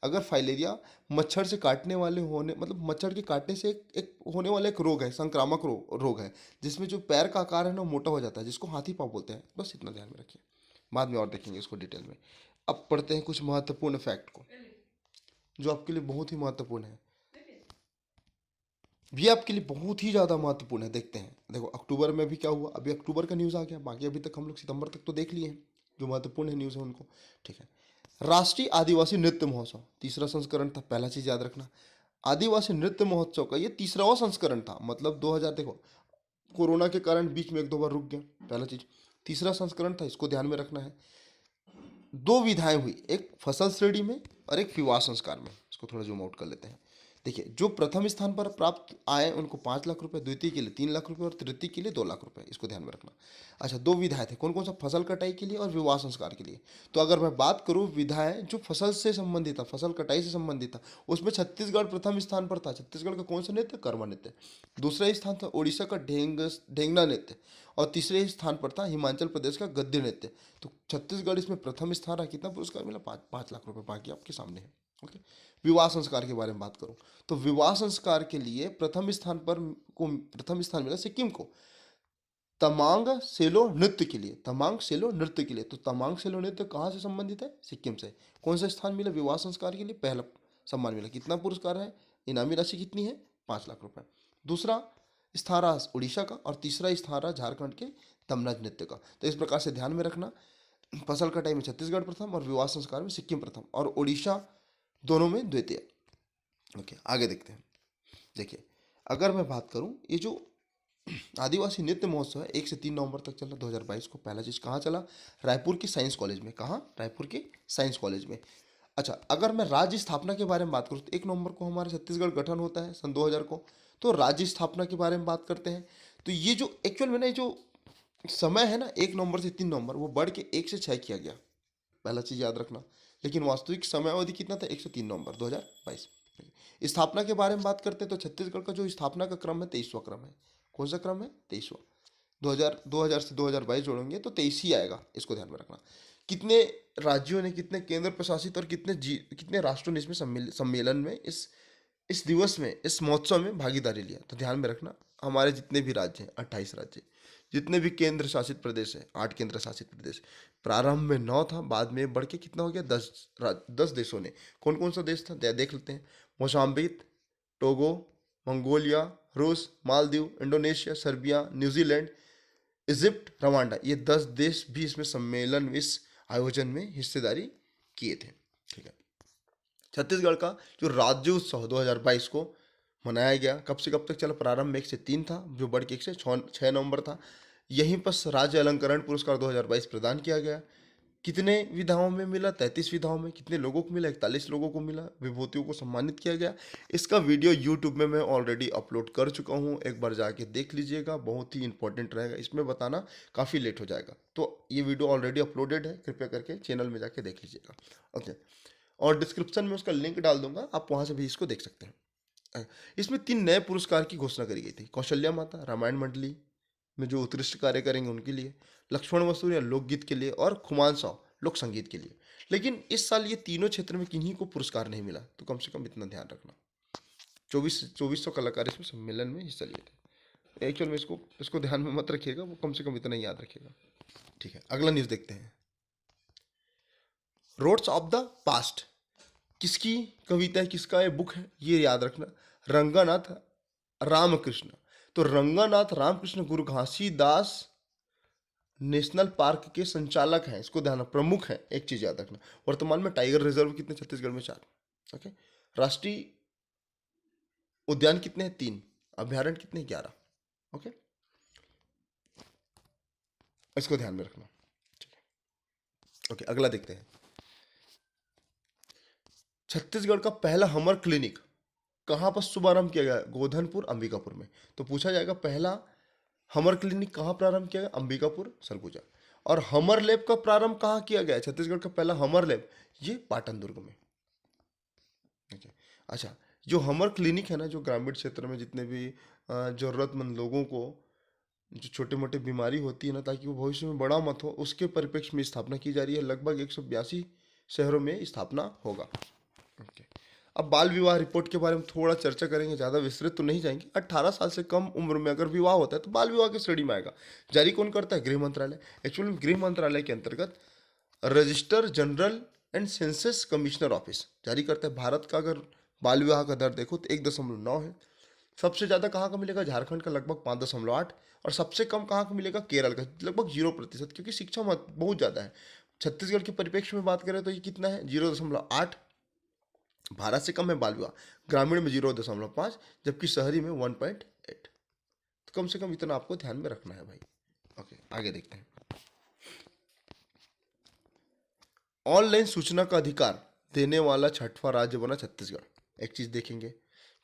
अगर फाइलेरिया मच्छर से काटने वाले होने मतलब मच्छर के काटने से एक होने वाला एक रोग है, संक्रामक रोग है, जिसमें जो पैर का आकार है ना मोटा हो जाता है, जिसको हाथी पाँव बोलते हैं। बस इतना ध्यान में रखिए, बाद में और देखेंगे इसको डिटेल में। अब पढ़ते हैं कुछ महत्वपूर्ण फैक्ट को जो आपके लिए बहुत ही महत्वपूर्ण है। भी आपके लिए बहुत ही ज़्यादा महत्वपूर्ण है। देखते हैं, देखो अक्टूबर में भी क्या हुआ, अभी अक्टूबर का न्यूज़ आ गया, बाकी अभी तक हम लोग सितंबर तक तो देख लिए हैं जो महत्वपूर्ण है न्यूज़ है उनको। ठीक है, राष्ट्रीय आदिवासी नृत्य महोत्सव तीसरा संस्करण था। पहला चीज़ याद रखना, आदिवासी नृत्य महोत्सव का ये तीसरा संस्करण था। मतलब 2000, देखो कोरोना के कारण बीच में एक दो बार रुक गया, पहला चीज़। तीसरा संस्करण था, इसको ध्यान में रखना है। दो विधाएं हुई, एक फसल श्रेणी में और एक विवाह संस्कार में। इसको थोड़ा जूम आउट कर लेते हैं। देखिए, जो प्रथम स्थान पर प्राप्त आए उनको 5 लाख रुपए, द्वितीय के लिए 3 लाख रुपए और तृतीय के लिए 2 लाख रुपए। इसको ध्यान में रखना। अच्छा, दो विधाएं थे, कौन कौन सा, फसल कटाई के लिए और विवाह संस्कार के लिए। तो अगर मैं बात करूं विधाएं जो फसल से संबंधित था, फसल कटाई से संबंधित था, उसमें छत्तीसगढ़ प्रथम स्थान पर था। छत्तीसगढ़ का कौन सा नृत्य, कर्मा नृत्य। दूसरा स्थान था उड़ीसा का ढेंगना नृत्य और तीसरे स्थान पर था हिमाचल प्रदेश का गद्य नृत्य। तो छत्तीसगढ़ इसमें प्रथम स्थान रहा। कितना पुरस्कार मिला, 5 लाख रुपए। बाकी आपके सामने है। ओके, विवाह संस्कार के बारे में बात करूं तो विवाह संस्कार के लिए प्रथम स्थान मिला सिक्किम को, तमांग सेलो नृत्य के लिए। तमांग सेलो नृत्य के लिए, तो तमांग सेलो नृत्य कहाँ से संबंधित है, सिक्किम से। कौन सा स्थान मिला विवाह संस्कार के लिए, पहला सम्मान मिला। कितना पुरस्कार है, इनामी राशि कितनी है, 5 लाख रुपए। दूसरा स्थान रहा उड़ीसा का और तीसरा स्थान रहा झारखंड के तमनाज नृत्य का। तो इस प्रकार से ध्यान में रखना, फसल कटाई में छत्तीसगढ़ प्रथम और विवाह संस्कार में सिक्किम प्रथम और उड़ीसा दोनों में द्वितीय। ओके, आगे देखते हैं। देखिए, अगर मैं बात करूं, ये जो आदिवासी नृत्य महोत्सव है 1 से 3 नवंबर तक चला 2022 को। पहला चीज कहाँ चला, रायपुर के साइंस कॉलेज में। कहाँ, रायपुर के साइंस कॉलेज में। अच्छा, अगर मैं राज्य स्थापना के बारे में बात करूँ तो 1 नवंबर को हमारा छत्तीसगढ़ गठन होता है सन 2000 को। तो राज्य स्थापना के बारे में बात करते हैं। तो ये जो एक्चुअल में ना, ये जो समय है ना 1 नवंबर से 3 नवंबर, वो बढ़ के 1 से 6 किया गया। पहला चीज याद रखना। लेकिन वास्तविक समय अवधि कितना था, 1 से 3 नवंबर 2022। स्थापना के बारे में बात करते हैं तो छत्तीसगढ़ का जो स्थापना का क्रम है 23वां क्रम है। कौन सा क्रम है, 23वां। 2000 से 2022 जोड़ेंगे तो 23 ही आएगा। इसको ध्यान में रखना। कितने राज्यों ने, कितने केंद्र प्रशासित और कितने राष्ट्रों ने इसमें सम्मेलन में, इस दिवस में, इस महोत्सव में भागीदारी लिया। तो ध्यान में रखना, हमारे जितने भी राज्य हैं 28 राज्य, जितने भी केंद्र शासित प्रदेश हैं 8 केंद्र शासित प्रदेश। प्रारंभ में 9 था, बाद में बढ़ के कितना हो गया, 10 देशों ने। कौन कौन सा देश था, देख लेते हैं। मोजाम्बिक, टोगो, मंगोलिया, रूस, Maldives, Indonesia, Serbia, New Zealand, Egypt, Rwanda. ये 10 देश भी इसमें सम्मेलन में, इस आयोजन में हिस्सेदारी किए थे। ठीक है, छत्तीसगढ़ का जो राज्योत्सव 2022 को मनाया गया, कब से कब तक चला, प्रारंभ में 1 से 3 था, जो बढ़ के 1 से 6 नवंबर था। यहीं पर राज्य अलंकरण पुरस्कार 2022 प्रदान किया गया। कितने विधाओं में मिला, 33 विधाओं में। कितने लोगों को मिला, 41 लोगों को मिला। विभूतियों को सम्मानित किया गया। इसका वीडियो यूट्यूब में मैं ऑलरेडी अपलोड कर चुका हूँ, एक बार जाके देख लीजिएगा, बहुत ही इंपॉर्टेंट रहेगा। इसमें बताना काफ़ी लेट हो जाएगा, तो ये वीडियो ऑलरेडी अपलोडेड है, कृपया करके चैनल में जाके देख लीजिएगा। ओके, और डिस्क्रिप्शन में उसका लिंक डाल दूंगा, आप वहाँ से भी इसको देख सकते हैं। इसमें 3 नए पुरस्कार की घोषणा करी गई थी। कौशल्या माता रामायण मंडली में जो उत्कृष्ट कार्य करेंगे उनके लिए, लक्ष्मण मसूरिया लोकगीत के लिए और खुमान साव लोक संगीत के लिए। लेकिन इस साल ये तीनों क्षेत्र में किन्हीं को पुरस्कार नहीं मिला, तो कम से कम इतना ध्यान रखना। 2400 कलाकार इसमें सम्मेलन में हिस्सा लिए थे। एक्चुअल में इसको ध्यान में मत रखिएगा, वो कम से कम इतना ही याद रखिएगा। ठीक है, अगला न्यूज़ देखते हैं। रोड्स ऑफ द पास्ट किसकी कविता है, किसका ये बुक है, ये याद रखना। रंगानाथ रामकृष्ण। तो रंगानाथ रामकृष्ण गुरु घासीदास नेशनल पार्क के संचालक हैं, इसको ध्यान, प्रमुख हैं। एक चीज याद रखना, वर्तमान में टाइगर रिजर्व कितने छत्तीसगढ़ में, 4। ओके, राष्ट्रीय उद्यान कितने हैं, 3। अभ्यारण्य कितने, 11। ओके, इसको ध्यान में रखना। ठीक है, ओके, अगला देखते हैं। छत्तीसगढ़ का पहला हमर क्लिनिक कहाँ पर शुभारंभ किया गया, गोधनपुर अंबिकापुर में। तो पूछा जाएगा पहला हमर क्लिनिक कहाँ प्रारंभ किया गया, अंबिकापुर सरगुजा। और हमर लैब का प्रारंभ कहाँ किया गया, छत्तीसगढ़ का पहला हमर लैब, ये पाटन दुर्ग में। अच्छा, जो हमर क्लिनिक है ना, जो ग्रामीण क्षेत्र में जितने भी ज़रूरतमंद लोगों को जो छोटे मोटे बीमारी होती है ना, ताकि वो भविष्य में बड़ा मत हो, उसके परिप्रेक्ष्य में स्थापना की जा रही है। लगभग 182 शहरों में स्थापना होगा। ओके। अब बाल विवाह रिपोर्ट के बारे में थोड़ा चर्चा करेंगे, ज़्यादा विस्तृत तो नहीं जाएंगे। 18 साल से कम उम्र में अगर विवाह होता है तो बाल विवाह की श्रेणी में आएगा। जारी कौन करता है? गृह मंत्रालय। एक्चुअली में गृह मंत्रालय के अंतर्गत register general and census commissioner office जारी करता है। भारत का अगर बाल विवाह का दर देखो तो 1.9 है। सबसे ज़्यादा कहाँ का मिलेगा? झारखंड का लगभग 5.8, और सबसे कम कहाँ का मिलेगा? केरल का लगभग 0%, क्योंकि शिक्षा बहुत ज़्यादा है। छत्तीसगढ़ के परिप्रेक्ष्य में बात करें तो ये कितना है? 0.8। भारत से कम है बाल विवाह। ग्रामीण में 0.5, जबकि शहरी में 1.8। तो कम से कम इतना आपको ध्यान में रखना है भाई। ओके, आगे देखते हैं। ऑनलाइन सूचना का अधिकार देने वाला छठवां राज्य बना छत्तीसगढ़। एक चीज देखेंगे,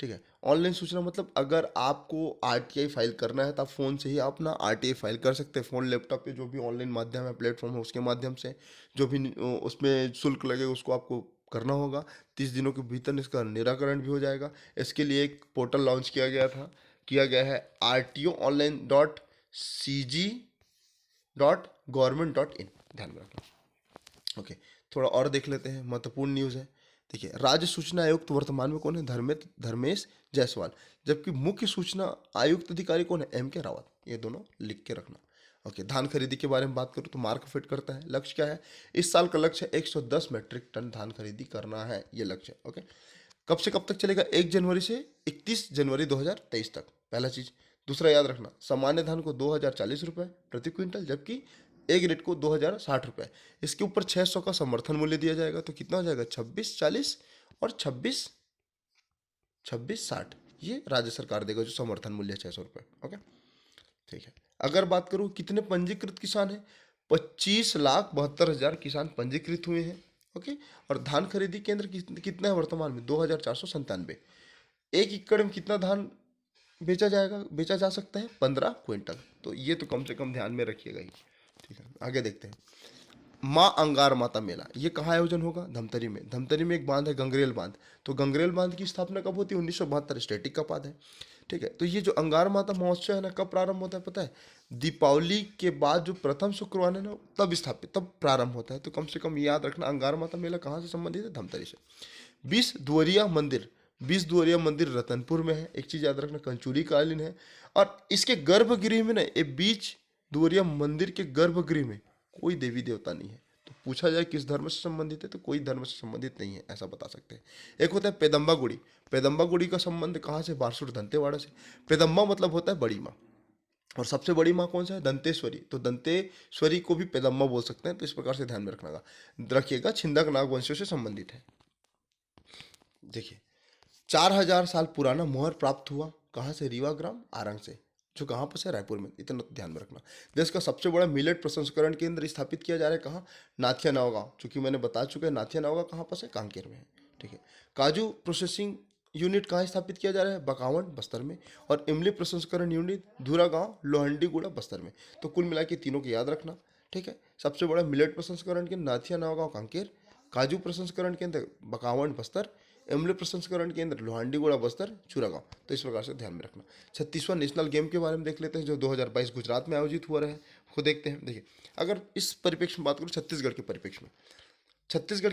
ठीक है। ऑनलाइन सूचना मतलब अगर आपको आरटीआई फाइल करना है तो आप फोन से ही आप अपना आरटीआई फाइल कर सकते हैं। फोन लैपटॉप पे जो भी ऑनलाइन माध्यम है, प्लेटफॉर्म है, उसके माध्यम से जो भी उसमें शुल्क लगेगा उसको आपको करना होगा। 30 दिनों के भीतर इसका निराकरण भी हो जाएगा। इसके लिए एक पोर्टल लॉन्च किया गया है rto.online.cg.government.in। ध्यान में रखना। ओके, थोड़ा और देख लेते हैं, महत्वपूर्ण न्यूज़ है। देखिए, राज्य सूचना आयुक्त वर्तमान में कौन है? धर्मेश जायसवाल। जबकि मुख्य सूचना आयुक्त अधिकारी कौन है? M.K. रावत। ये दोनों लिख के रखना। ओके, धान खरीदी के बारे में बात करूँ तो मार्क फिट करता है। लक्ष्य क्या है? इस साल का लक्ष्य है 110 मीट्रिक टन धान खरीदी करना है, ये लक्ष्य है। ओके, कब से कब तक चलेगा? 1 जनवरी से 31 जनवरी 2023 तक, पहला चीज। दूसरा याद रखना, सामान्य धान को 2040 रुपये प्रति क्विंटल, जबकि ए ग्रेड को 2060 रुपये। इसके ऊपर 600 का समर्थन मूल्य दिया जाएगा, तो कितना हो जाएगा? 2640 और 2660। ये राज्य सरकार देगा जो समर्थन मूल्य है 600 रुपये। ओके, ठीक है। अगर बात करूँ कितने पंजीकृत किसान हैं, 25,72,000 किसान पंजीकृत हुए हैं। ओके, और धान खरीदी केंद्र कितना है वर्तमान में? 2,497। 1 एकड़ में कितना धान बेचा जा सकता है? 15 क्विंटल। तो ये तो कम से कम ध्यान में रखिएगा ही। ठीक है, आगे देखते हैं। माँ अंगार माता मेला, ये कहाँ आयोजन होगा? धमतरी में। धमतरी में एक बांध है गंगरेल बांध। तो गंगरेल बांध की स्थापना कब होती है? 1972, स्टेटिक का बांध है। ठीक है, तो ये जो अंगार माता महोत्सव है ना, कब प्रारंभ होता है पता है? दीपावली के बाद जो प्रथम शुक्रवार है ना, तब प्रारंभ होता है। तो कम से कम ये याद रखना, अंगार माता मेला कहाँ से संबंधित है? धमतरी से। 20 दुआरिया मंदिर रतनपुर में है। एक चीज याद रखना, कंचूरी कालीन है। और इसके गर्भगृह में ना, ये 20 दुआरिया मंदिर के गर्भगृह में कोई देवी देवता नहीं है। तो पूछा जाए किस धर्म से संबंधित है, तो कोई धर्म से संबंधित नहीं है, ऐसा बता सकते हैं। एक होता है पेदम्बा गुड़ी। पेदम्बा गुड़ी का संबंध कहाँ से? बारसूर दंतेवाड़ा से। पेदम्बा मतलब होता है बड़ी माँ, और सबसे बड़ी माँ कौन सा है? दंतेश्वरी। तो दंतेश्वरी को भी पेदम्बा बोल सकते हैं। तो इस प्रकार से ध्यान में रखिएगा, छिंदक नाग वंशों से संबंधित है। देखिए, 4,000 साल पुराना मोहर प्राप्त हुआ कहाँ से? रीवा ग्राम आरंग से, जो कहाँ पर है? रायपुर में। इतना तो ध्यान में रखना। देश का सबसे बड़ा मिलेट प्रसंस्करण केंद्र स्थापित किया जा रहा है कहाँ? नाथिया नवगांव। चूंकि मैंने बता चुका है, नाथिया नवगांव कहाँ पर है? कांकेर में है। ठीक है। काजू प्रोसेसिंग यूनिट कहाँ स्थापित किया जा रहा है? बकावंड बस्तर में। और इमली प्रसंस्करण यूनिट धूरा गांव लोहंडीगुड़ा बस्तर में। तो कुल मिला के तीनों को याद रखना। ठीक है, सबसे बड़ा मिलेट प्रसंस्करण केंद्र नाथिया नवगांव कांकेर, काजू प्रसंस्करण केंद्र बकावंड बस्तर, इमली प्रसंस्करण केंद्र लोहांडीगुड़ा बस्तर चूरागांव। तो इस प्रकार से ध्यान में रखना। 36वां नेशनल गेम के बारे में देख लेते हैं, जो 2022 गुजरात में आयोजित हुआ रहा है, वो देखते हैं। देखिए, अगर इस परिप्रेक्ष्य में बात करूँ, छत्तीसगढ़ के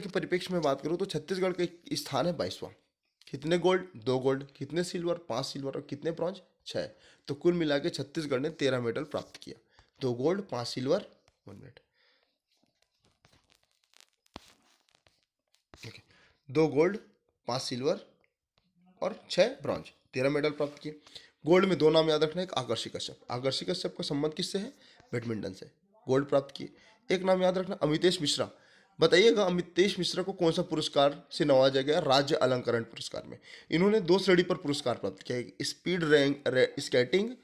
परिप्रेक्ष्य में बात करूँ तो छत्तीसगढ़ का स्थान है 22वां। कितने गोल्ड? 2 गोल्ड। कितने सिल्वर? 5 सिल्वर। और कितने ब्रॉन्ज? 6। तो कुल मिला के छत्तीसगढ़ ने 13 मेडल प्राप्त किया। 2 gold, 5 silver, 1 minute, 2 gold, 5 silver और 6 ब्रॉन्ज, 13 मेडल प्राप्त किए। गोल्ड में 2 नाम याद रखना, एक आकर्षि कश्यप। आकर्षि कश्यप का संबंध किससे है? बैडमिंटन से। गोल्ड प्राप्त किए। एक नाम याद रखना, अमितेश मिश्रा। बताइएगा, अमितेश मिश्रा को कौन सा पुरस्कार से नवाजा गया? राज्य अलंकरण पुरस्कार में। इन्होंने 2 श्रेणी पर पुरस्कार प्राप्त किया। एक स्पीड स्केटिंग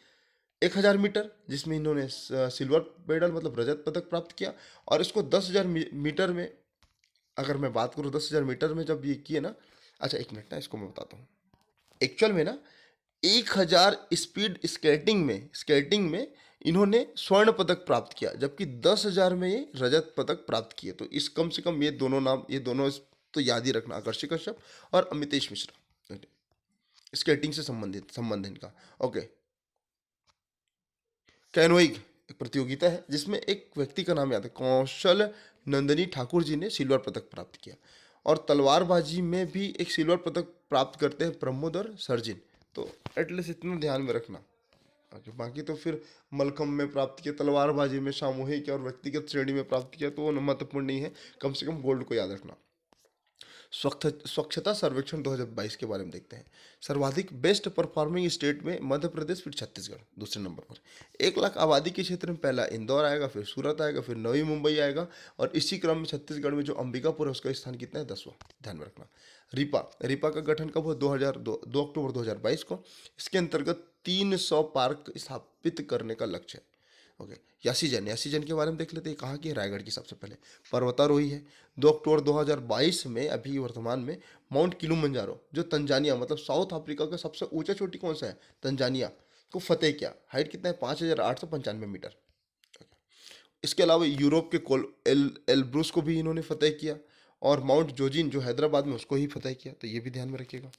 1000 मीटर, जिसमें इन्होंने सिल्वर मेडल मतलब रजत पदक प्राप्त किया। और इसको 10,000 मीटर में, अगर मैं बात करूँ 10,000 मीटर में जब ये किए ना, अच्छा 1 मिनट ना, इसको मैं बताता हूँ। एक्चुअल में ना 1000 स्पीड स्केटिंग में इन्होंने स्वर्ण पदक प्राप्त किया, जबकि 10,000 में ये रजत पदक प्राप्त किए। तो इस कम से कम ये दोनों तो याद ही रखना, आकर्षि कश्यप और अमितेश मिश्रा। स्केटिंग से संबंध है इनका। ओके, कैनोइंग एक प्रतियोगिता है जिसमें एक व्यक्ति का नाम याद है, कौशल नंदनी ठाकुर जी ने सिल्वर पदक प्राप्त किया। और तलवारबाजी में भी एक सिल्वर पदक प्राप्त करते हैं प्रमोद और सर्जिन। तो एटलीस्ट इतना ध्यान में रखना। ओके, बाकी तो फिर मलखम में प्राप्त किया, तलवारबाजी में सामूहिक और व्यक्तिगत श्रेणी में प्राप्त किया, तो वो महत्वपूर्ण नहीं है, कम से कम गोल्ड को याद रखना। स्वच्छता सर्वेक्षण 2022 के बारे में देखते हैं। सर्वाधिक बेस्ट परफॉर्मिंग स्टेट में मध्य प्रदेश, फिर छत्तीसगढ़ दूसरे नंबर पर। 1 लाख आबादी के क्षेत्र में पहला इंदौर आएगा, फिर सूरत आएगा, फिर नवी मुंबई आएगा, और इसी क्रम में छत्तीसगढ़ में जो अंबिकापुर है उसका स्थान कितना है, 10वां। ध्यान में रखना। रिपा का गठन कब हुआ, 2 अक्टूबर 2022 को। इसके अंतर्गत 300 पार्क स्थापित करने का लक्ष्य है। ओके, यासीजन के बारे में देख लेते हैं। कहाँ की है, रायगढ़ की सबसे पहले पर्वतारोही है। 2 अक्टूबर 2022 में अभी वर्तमान में माउंट किलिमंजारो, जो तंजानिया मतलब साउथ अफ्रीका का सबसे ऊंचा चोटी कौन सा है, तंजानिया, को फतेह किया। हाइट कितना है, 5895 मीटर। इसके अलावा यूरोप के एलब्रूस को भी इन्होंने फतेह किया, और माउंट जोजिन जो हैदराबाद में, उसको ही फतेह किया। तो ये भी ध्यान में रखिएगा।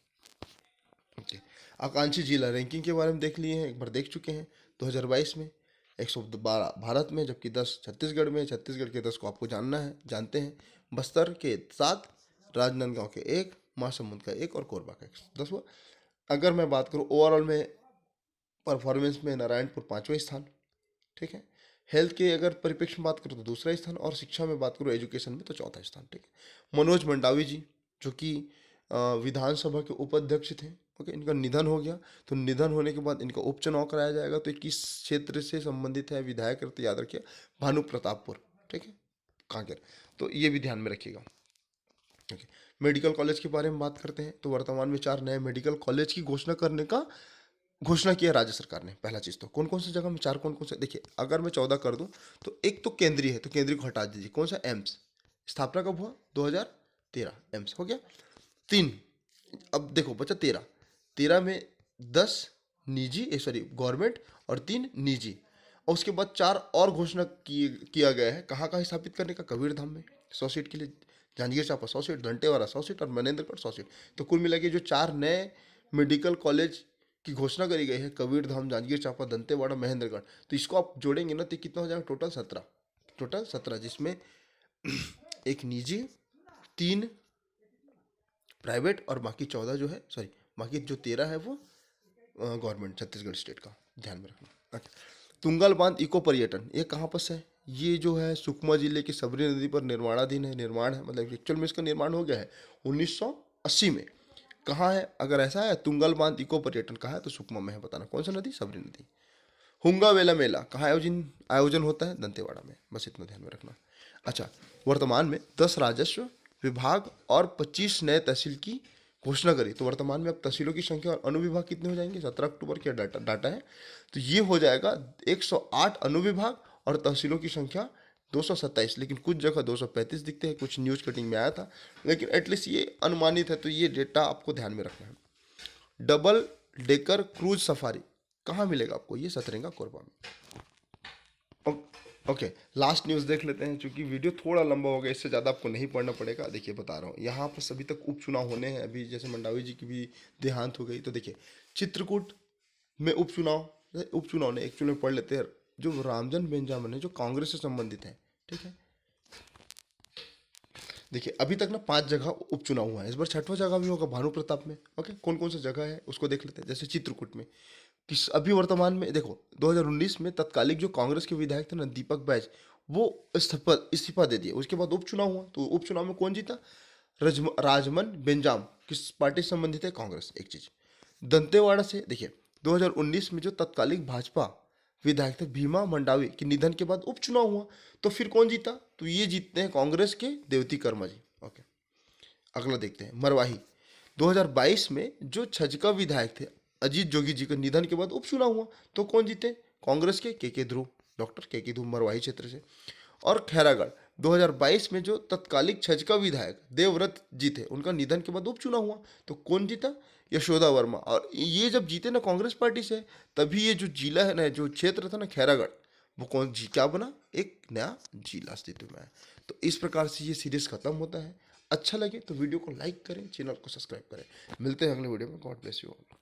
ओके, आकांक्षी जिला रैंकिंग के बारे में देख लिए हैं, एक बार देख चुके हैं। 2022 में 112 भारत में, जबकि 10 छत्तीसगढ़ में। छत्तीसगढ़ के 10 को आपको जानते हैं। बस्तर के 7, राजनांदगांव के 1, महासमुंद का 1 और कोरबा का 1, 10। अगर मैं बात करूँ ओवरऑल में परफॉर्मेंस में, नारायणपुर 5वां स्थान, ठीक है। हेल्थ के अगर परिप्रेक्ष्य में बात करूँ तो दूसरा स्थान, और शिक्षा में बात करूँ एजुकेशन में तो चौथा स्थान, ठीक है। मनोज मंडावी जी, जो कि विधानसभा के उपाध्यक्ष थे, ओके, इनका निधन हो गया। तो निधन होने के बाद इनका उपचुनाव कराया जाएगा। तो ये किस क्षेत्र से संबंधित है, विधायक तो याद रखिए, भानु प्रतापपुर, ठीक है, कांकेर। तो ये भी ध्यान में रखिएगा। ओके, मेडिकल कॉलेज के बारे में बात करते हैं। तो वर्तमान में 4 नए मेडिकल कॉलेज की घोषणा किया राज्य सरकार ने। पहला चीज तो कौन कौन सी जगह में 4, कौन कौन से, देखिए अगर मैं 14 कर दूं तो एक तो केंद्रीय है, तो केंद्रीय को हटा दीजिए। कौन सा, एम्स, स्थापना कब हुआ, 2013, एम्स हो गया। 3, अब देखो बचा 13 में 10 गवर्नमेंट और 3 निजी। और उसके बाद 4 और घोषणा किया गया है। कहाँ कहाँ स्थापित करने का, कबीर धाम में 100 सीट के लिए, जांजगीर चांपा 100 सीट, दंतेवाड़ा 100 सीट और मनेन्द्रगढ़ 100 सीट। तो कुल मिला के जो 4 नए मेडिकल कॉलेज की घोषणा करी गई है, कबीर धाम, जांजगीर चांपा, दंतेवाड़ा, महेंद्रगढ़, तो इसको आप जोड़ेंगे ना तो कितना हो जाएगा, टोटल 17, जिसमें एक निजी, 3 प्राइवेट, और बाकी 14 जो है, सॉरी बाकी जो 13 है वो गवर्नमेंट छत्तीसगढ़ स्टेट का। ध्यान में रखना। अच्छा, तुंगल बांध इको पर्यटन, ये कहाँ पर है, ये जो है सुकमा जिले की सबरी नदी पर निर्माण है, मतलब एक्चुअल में इसका निर्माण हो गया है 1980 में। कहाँ है, अगर ऐसा है तुंगल बांध इको पर्यटन कहाँ है, तो सुकमा में है। बताना कौन सा नदी, सबरी नदी। हुंगा वेला मेला कहाँ आयोजन होता है, दंतेवाड़ा में। बस इतना ध्यान में रखना। अच्छा, वर्तमान में 10 राजस्व विभाग और 25 नए तहसील की घोषणा करी। तो वर्तमान में अब तहसीलों की संख्या और अनुविभाग कितने हो जाएंगे, 17 अक्टूबर का डाटा है। तो ये हो जाएगा 108 अनुविभाग और तहसीलों की संख्या 227। लेकिन कुछ जगह 235 दिखते हैं, कुछ न्यूज कटिंग में आया था, लेकिन एटलीस्ट ये अनुमानित है। तो ये डेटा आपको ध्यान में रखना है। डबल डेकर क्रूज सफारी कहाँ मिलेगा आपको, ये सतरंगा कोरबा में। ओके, लास्ट न्यूज़ देख लेते हैं। चूंकि वीडियो थोड़ा लंबा हो गया, इससे ज़्यादा आपको नहीं पढ़ना पड़ेगा। देखिए बता रहा हूँ, यहाँ पर सभी तक उपचुनाव होने हैं। अभी जैसे मंडावी जी की भी देहांत हो गई, तो देखिए चित्रकूट में उपचुनाव ने एक्चुअली में पढ़ लेते हैं। जो रामजन बेंजामन है, जो कांग्रेस से संबंधित है, ठीक है। देखिए अभी तक ना 5 जगह उपचुनाव हुआ है, इस बार 6वां जगह भी होगा भानु प्रताप में। ओके, कौन कौन सा जगह है उसको देख लेते हैं। जैसे चित्रकूट में किस, अभी वर्तमान में देखो 2019 में तत्कालिक जो कांग्रेस के विधायक थे ना, दीपक बैज, वो इस्तीफा दे दिया। उसके बाद उपचुनाव हुआ, तो उपचुनाव में कौन जीता, राजमन बेंजाम, किस पार्टी से संबंधित है, कांग्रेस। एक चीज दंतेवाड़ा से देखिए, 2019 में जो तत्कालिक भाजपा विधायक थे भीमा मंडावी के निधन के बाद उपचुनाव हुआ, तो फिर कौन जीता, तो ये जीतते हैं कांग्रेस के देवती कर्मा जी। ओके, अगला देखते हैं मरवाही। 2022 में जो छजका विधायक थे अजीत जोगी जी के निधन के बाद उपचुनाव हुआ, तो कौन जीते, कांग्रेस के के ध्रुव, डॉक्टर के ध्रुव मरवाही क्षेत्र से। और खैरागढ़ 2022 में जो तत्कालिक छजका विधायक देवव्रत जी थे, उनका निधन के बाद उपचुनाव हुआ, तो कौन जीता, यशोदा वर्मा। और ये जब जीते ना कांग्रेस पार्टी से, तभी ये जो जिला है ना, जो क्षेत्र था ना खैरागढ़, वो क्या बना, एक नया जिला अस्तित्व में है। तो इस प्रकार से ये सीरीज खत्म होता है। अच्छा लगे तो वीडियो को लाइक करें, चैनल को सब्सक्राइब करें। मिलते हैं अगले वीडियो में। God bless you all.